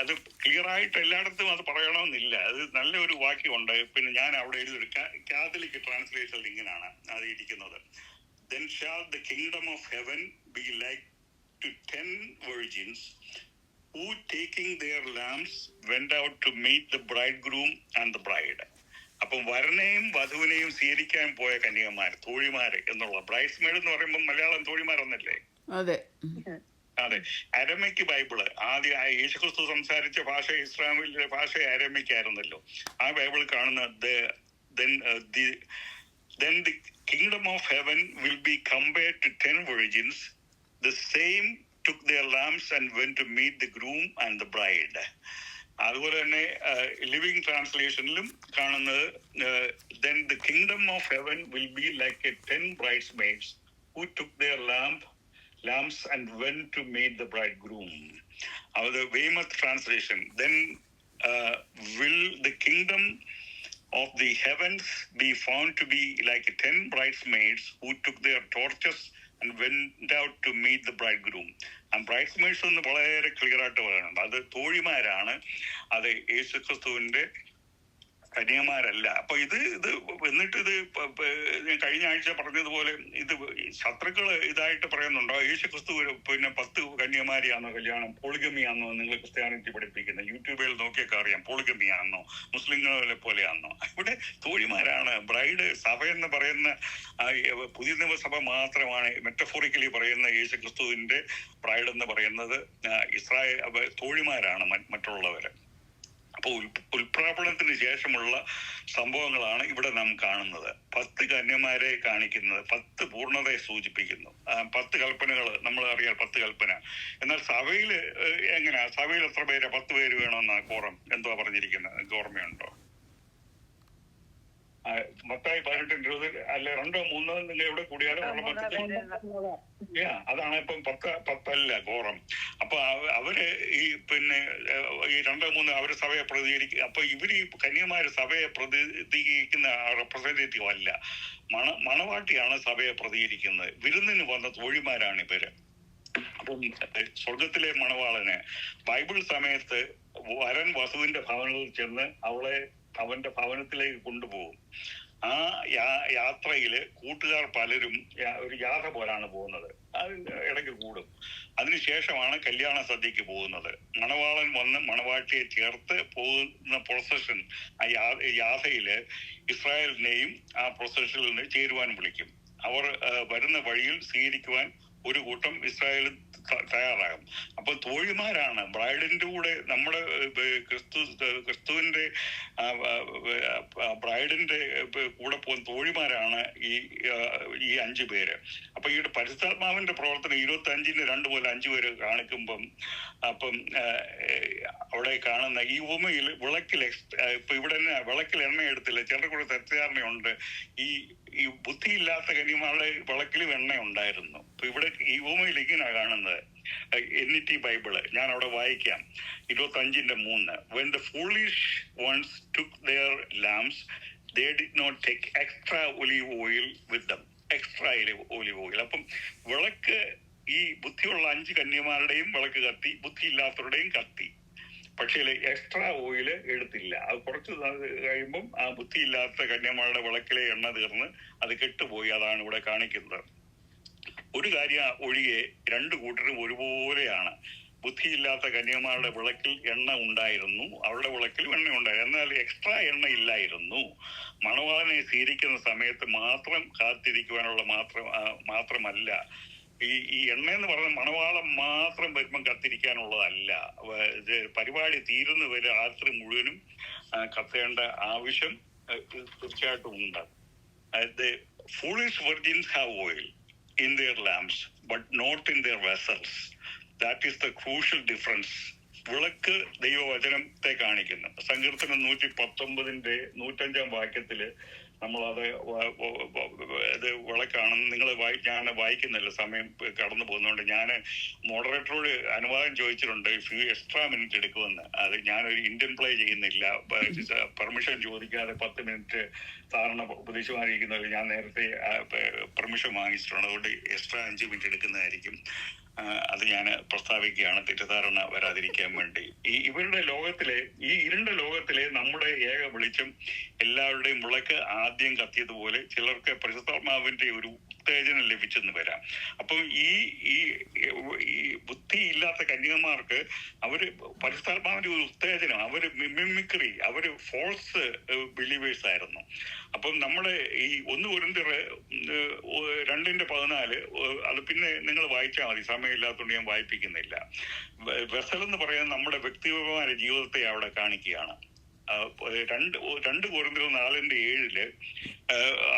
അത് ക്ലിയർ ആയിട്ട് എല്ലായിടത്തും അത് പറയണമെന്നില്ല. അത് നല്ലൊരു വാക്യമുണ്ട്. പിന്നെ ഞാൻ അവിടെ എഴുതി കാത്തലിക് ട്രാൻസ്ലേഷനിൽ ഇങ്ങനെയാണ് അത് ഇരിക്കുന്നത്: Then shall the kingdom of heaven be like to 10 virgins who taking their lamps went out to meet the bridegroom and the bride. അപ്പം വരനെയും വധുവിനെയും സ്വീകരിക്കാൻ പോയ കന്യകമാർ, തോഴിമാര് എന്നുള്ള ബ്രൈഡ്സ്മെയ്ഡ് എന്ന് പറയുമ്പോൾ മലയാളം തോഴിമാരൊന്നല്ലേ? അതെ. അരമയ്ക്ക് ബൈബിള് ആദ്യം യേശുക്രിസ്തു സംസാരിച്ച ഭാഷ ഇസ്ലാമിലെ ഭാഷ അരമയ്ക്കായിരുന്നല്ലോ. ആ ബൈബിൾ കാണുന്ന then the kingdom of heaven will be compared to 10 virgins. The same took their lamps and went to meet the groom and the bride. അതുപോലെ തന്നെ ലിവിംഗ് ട്രാൻസ്ലേഷനിലും കാണുന്നത് then the kingdom of heaven will be like a 10 bridesmaids who took their lamps and went to meet the bridegroom. The Weymouth translation, then will the kingdom of the heavens be found to be like 10 bridesmaids who took their torches and went out to meet the bridegroom. ബ്രൈഡ്സ്മെയ്ഡ്സ് എന്ന് വളരെ clear ആയിട്ട് പറയുന്നുണ്ട്. അത് തോഴിമാരാണ്, അത് യേശുക്രിസ്തുവിന്റെ കന്യകമാരല്ല. അപ്പൊ എന്നിട്ട് കഴിഞ്ഞ ആഴ്ച പറഞ്ഞതുപോലെ ശത്രുക്കള് ഇതായിട്ട് പറയുന്നുണ്ടോ, യേശുക്രിസ്തു പിന്നെ 10 കന്യകമാരെയാണോ കല്യാണം, പോളിഗമിയാണോ നിങ്ങൾ ക്രിസ്ത്യാനിറ്റി പഠിപ്പിക്കുന്നത്? യൂട്യൂബിൽ നോക്കിയൊക്കെ അറിയാം പോളിഗമിയാണോ, മുസ്ലിങ്ങളെ പോലെയാണോ. ഇവിടെ തോഴിമാരാണ്. ബ്രൈഡ് സഭ എന്ന് പറയുന്ന പുതിയ നിയമസഭ മാത്രമാണ് മെറ്റഫോറിക്കലി പറയുന്ന യേശുക്രിസ്തുവിന്റെ ബ്രൈഡ് എന്ന് പറയുന്നത്. ഇസ്രായേൽ തോഴിമാരാണ് മറ്റുള്ളവര്. അപ്പോൾ ഉൽപ്രാപണത്തിന് ശേഷമുള്ള സംഭവങ്ങളാണ് ഇവിടെ നാം കാണുന്നത്. 10 കന്യമാരെ കാണിക്കുന്നത് 10 പൂർണ്ണതയെ സൂചിപ്പിക്കുന്നു. 10 കൽപ്പനകൾ നമ്മൾ അറിയാം, 10 കൽപ്പന. എന്നാൽ സഭയിൽ എങ്ങനെയാ? സഭയിൽ എത്ര പേര്? 10 പേര് വേണമെന്നാ കോറം എന്തുവാ പറഞ്ഞിരിക്കുന്നത്? ഓർമ്മയുണ്ടോ? മത്തായി 18:20 അല്ല 2-3 നിങ്ങൾ എവിടെ കൂടിയാലും അതാണ്. ഇപ്പം 10 കോറം. അപ്പൊ അവര് ഈ 2-3 അവര് സഭയെ പ്രതികരിക്കും. അപ്പൊ ഇവര് ഈ കന്യമാര് സഭയെ പ്രതികരിക്കുന്ന റെപ്രസെന്റേറ്റീവ് അല്ല, മണവാട്ടിയാണ് സഭയെ പ്രതികരിക്കുന്നത്. വിരുന്നിന് വന്ന തോഴിമാരാണ് ഇവര്. അപ്പം സ്വർഗത്തിലെ മണവാളന് ബൈബിൾ സമയത്ത് വരൻ വധുവിന്റെ ഭവനത്തിൽ ചെന്ന് അവളെ അവന്റെ ഭവനത്തിലേക്ക് കൊണ്ടുപോകും. ആ യാത്രയില് കൂട്ടുകാർ പലരും ഒരു യാത്ര പോലാണ് പോകുന്നത്. അതിന് ഇടയ്ക്ക് കൂടും. അതിനുശേഷമാണ് കല്യാണ സദ്യക്ക് പോകുന്നത്. മണവാളൻ വന്ന് മണവാട്ടിയെ ചേർത്ത് പോകുന്ന പ്രൊസഷൻ, ആ യാത്രയില് ഇസ്രായേലിനെയും ആ പ്രൊസഷനിൽ ചേരുവാൻ വിളിക്കും. അവർ വരുന്ന വഴിയിൽ സ്വീകരിക്കുവാൻ ഒരു കൂട്ടം ഇസ്രായേൽ തയ്യാറാകും. അപ്പൊ തോഴിമാരാണ് ബ്രൈഡിന്റെ കൂടെ. നമ്മുടെ ക്രിസ്തുവിന്റെ ബ്രൈഡിന്റെ കൂടെ പോകുന്ന തോഴിമാരാണ് ഈ 5 പേര്. അപ്പൊ ഈ പരിശുദ്ധാത്മാവിന്റെ പ്രവർത്തനം 25-ന് 2 പോലെ 5 പേര് കാണിക്കുമ്പം അപ്പം അവിടെ കാണുന്ന ഈ ഉപമയിൽ വിളക്കിൽ ഇപ്പൊ ഇവിടെ വിളക്കിൽ എണ്ണ എടുത്തില്ല. ചിലർ കൂടെ തെറ്റിദ്ധാരണയുണ്ട്. ഈ ബുദ്ധിയില്ലാത്ത കന്യമാരുടെ വിളക്കിലും എണ്ണ ഉണ്ടായിരുന്നു. അപ്പൊ ഇവിടെ ഈ ഭൂമിയിൽ ഇങ്ങനെ കാണുന്നത് NET ബൈബിള് ഞാൻ അവിടെ വായിക്കാം. 25:3 When the foolish ones took their lamps, they did not take extra olive oil with them. Extra olive oil. അപ്പം വിളക്ക് ഈ ബുദ്ധിയുള്ള 5 കന്യമാരുടെയും വിളക്ക് കത്തി, ബുദ്ധിയില്ലാത്തവരുടെയും കത്തി. പക്ഷേ എക്സ്ട്രാ ഓയില് എടുത്തില്ല. അത് കുറച്ച് കഴിയുമ്പം ആ ബുദ്ധിയില്ലാത്ത കന്യമാരുടെ വിളക്കിലെ എണ്ണ തീർന്ന് അത് കെട്ടുപോയി. അതാണ് ഇവിടെ കാണിക്കുന്നത്. ഒരു കാര്യം ഒഴികെ 2 കൂട്ടരും ഒരുപോലെയാണ്. ബുദ്ധിയില്ലാത്ത കന്യകമാരുടെ വിളക്കിൽ എണ്ണ ഉണ്ടായിരുന്നു, അവരുടെ വിളക്കിൽ എണ്ണ ഉണ്ടായിരുന്നു, എന്നാൽ എക്സ്ട്രാ എണ്ണ ഇല്ലായിരുന്നു. മണവാളനെ സ്വീകരിക്കുന്ന സമയത്ത് മാത്രം കാത്തിരിക്കുവാനുള്ള മാത്രമല്ല, ഈ എണ്ണ എന്ന് പറയുന്നത് മണവാളം മാത്രം വരുമ്പം കത്തിരിക്കാനുള്ളതല്ല. ഇത് പരിപാടി തീരുന്നവരെ രാത്രി മുഴുവനും കത്തേണ്ട ആവശ്യം തീർച്ചയായിട്ടും ഉണ്ട്. The foolish virgins have oil in their lamps, but not in their vessels. That is the crucial difference. വിളക്ക് ദൈവവചനത്തെ കാണിക്കുന്നു. സങ്കീർത്തനം 119 105 വാക്യത്തില് നമ്മളത് ഇത് വിളക്കാണെന്ന് നിങ്ങൾ ഞാൻ വായിക്കുന്നില്ല, സമയം കടന്നു പോകുന്നതുകൊണ്ട്. ഞാൻ മോഡറേറ്ററോട് അനുവാദം ചോദിച്ചിട്ടുണ്ട് ഫ്യൂ എക്സ്ട്രാ മിനിറ്റ് എടുക്കുമെന്ന്. അത് ഞാനൊരു ഇന്ത്യൻ പ്ലേ ചെയ്യുന്നില്ല, പെർമിഷൻ ചോദിക്കാതെ 10 മിനിറ്റ് സാധാരണ ഉപദേശമായിരിക്കുന്നതിൽ ഞാൻ നേരത്തെ പെർമിഷൻ വാങ്ങിച്ചിട്ടുണ്ട്. അതുകൊണ്ട് എക്സ്ട്രാ 5 മിനിറ്റ് എടുക്കുന്നതായിരിക്കും. അത് ഞാൻ പ്രസ്താവിക്കുകയാണ്, തെറ്റിദ്ധാരണ വരാതിരിക്കാൻ വേണ്ടി. ഇവരുടെ ലോകത്തിലെ, ഈ ഇരുണ്ട ലോകത്തിലെ നമ്മുടെ ഏക വെളിച്ചം എല്ലാവരുടെയും വിളക്ക് ആദ്യം കത്തിയതുപോലെ ചിലർക്ക് പരിശുദ്ധാത്മാവിന്റെ ഒരു ഉത്തേജനം ലഭിച്ചെന്ന് വരാം. അപ്പം ഈ ബുദ്ധിയില്ലാത്ത കന്യകമാർക്ക് അവര് പരിശുദ്ധാത്മാവിന്റെ ഒരു ഉത്തേജനം, അവര് മിമിക്രി, അവര് ഫോൾസ് ബിലീവേഴ്സ് ആയിരുന്നു. അപ്പം നമ്മുടെ ഈ 1 കൊരിന്ത്യർ 2:14 അത് പിന്നെ നിങ്ങൾ വായിച്ചാൽ മതി, സമയമില്ലാത്തതുകൊണ്ട് ഞാൻ വായിപ്പിക്കുന്നില്ല. വെസൽ എന്ന് പറയുന്നത് നമ്മുടെ വ്യക്തിപരമായ ജീവിതത്തെ അവിടെ കാണിക്കുകയാണ്. 2 കൊരിന്ത്യർ 4:7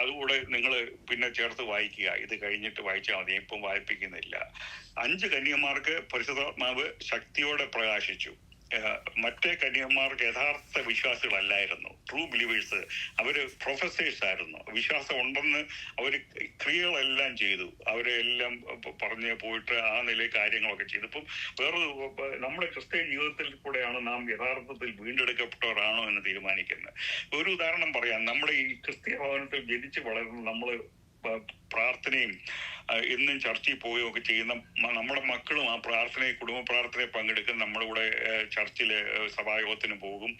അതുകൂടെ നിങ്ങൾ പിന്നെ ചേർത്ത് വായിക്കുക. ഇത് കഴിഞ്ഞിട്ട് വായിച്ചാൽ മതി, ഇപ്പം വായിപ്പിക്കുന്നില്ല. 5 കന്യകമാർക്ക് പരിശുദ്ധാത്മാവ് ശക്തിയോടെ പ്രകാശിച്ചു. മറ്റേ കന്യകമാർക്ക് യഥാർത്ഥ വിശ്വാസികളല്ലായിരുന്നു, ട്രൂ ബിലീവേഴ്സ്. അവര് പ്രൊഫസേഴ്സ് ആയിരുന്നു. വിശ്വാസം ഉണ്ടെന്ന് അവര് ക്രിയകളെല്ലാം ചെയ്തു, അവരെല്ലാം പറഞ്ഞ് പോയിട്ട് ആ നിലയിൽ കാര്യങ്ങളൊക്കെ ചെയ്തു. ഇപ്പം വേറൊരു നമ്മുടെ ക്രിസ്ത്യൻ ജീവിതത്തിൽ കൂടെയാണ് നാം യഥാർത്ഥത്തിൽ വീണ്ടെടുക്കപ്പെട്ടവരാണോ എന്ന് തീരുമാനിക്കുന്നത്. ഒരു ഉദാഹരണം പറയാം. നമ്മുടെ ഈ ക്രിസ്ത്യ ഭവനത്തിൽ ജനിച്ച് വളർന്ന് നമ്മള് പ്രാർത്ഥനയും എന്നും ചർച്ചിൽ പോവുകയും ഒക്കെ ചെയ്യുന്ന നമ്മുടെ മക്കളും ആ പ്രാർത്ഥനയെ, കുടുംബ പ്രാർത്ഥനയെ പങ്കെടുക്കും. നമ്മുടെ കൂടെ ചർച്ചില് സഭായോഗത്തിന് പോകും,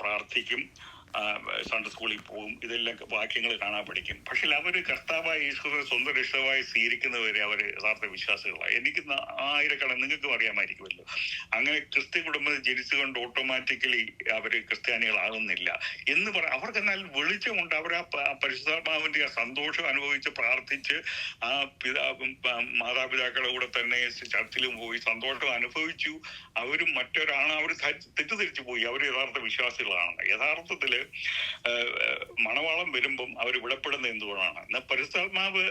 പ്രാർത്ഥിക്കും, സൺഡേ സ്കൂളിൽ പോകും. ഇതെല്ലാം വാക്യങ്ങൾ കാണാൻ പഠിക്കും. പക്ഷെ അവര് കർത്താവായ യേശുവിനെ സ്വന്തം രക്ഷകനായി സ്വീകരിക്കുന്നവരെ അവർ യഥാർത്ഥ വിശ്വാസികളാണ്. എനിക്ക് ആയിരക്കണക്കിന്, നിങ്ങൾക്കും അറിയാമായിരിക്കുമല്ലോ. അങ്ങനെ ക്രിസ്ത്യ കുടുംബത്തിൽ ജനിച്ചുകൊണ്ട് ഓട്ടോമാറ്റിക്കലി അവര് ക്രിസ്ത്യാനികളാകുന്നില്ല എന്ന് പറയാം. അവർക്ക് എന്നാൽ വെളിച്ചമുണ്ട്. അവർ ആ പരിശുദ്ധാത്മാവിന്റെ ആ സന്തോഷം അനുഭവിച്ച് പ്രാർത്ഥിച്ച് ആ മാതാപിതാക്കളുടെ കൂടെ തന്നെ ചർച്ചിലും പോയി സന്തോഷം അനുഭവിച്ചു. അവരും മറ്റൊരാണ്, അവർ തെറ്റിദ്ധരിച്ചു പോയി അവർ യഥാർത്ഥ വിശ്വാസികളാണ്. യഥാർത്ഥത്തില് മണവാളം വരുമ്പം അവർ വിടപ്പെടുന്ന എന്തുകൊണ്ടാണ്? എന്നാൽ പരിശുദ്ധാത്മാവ്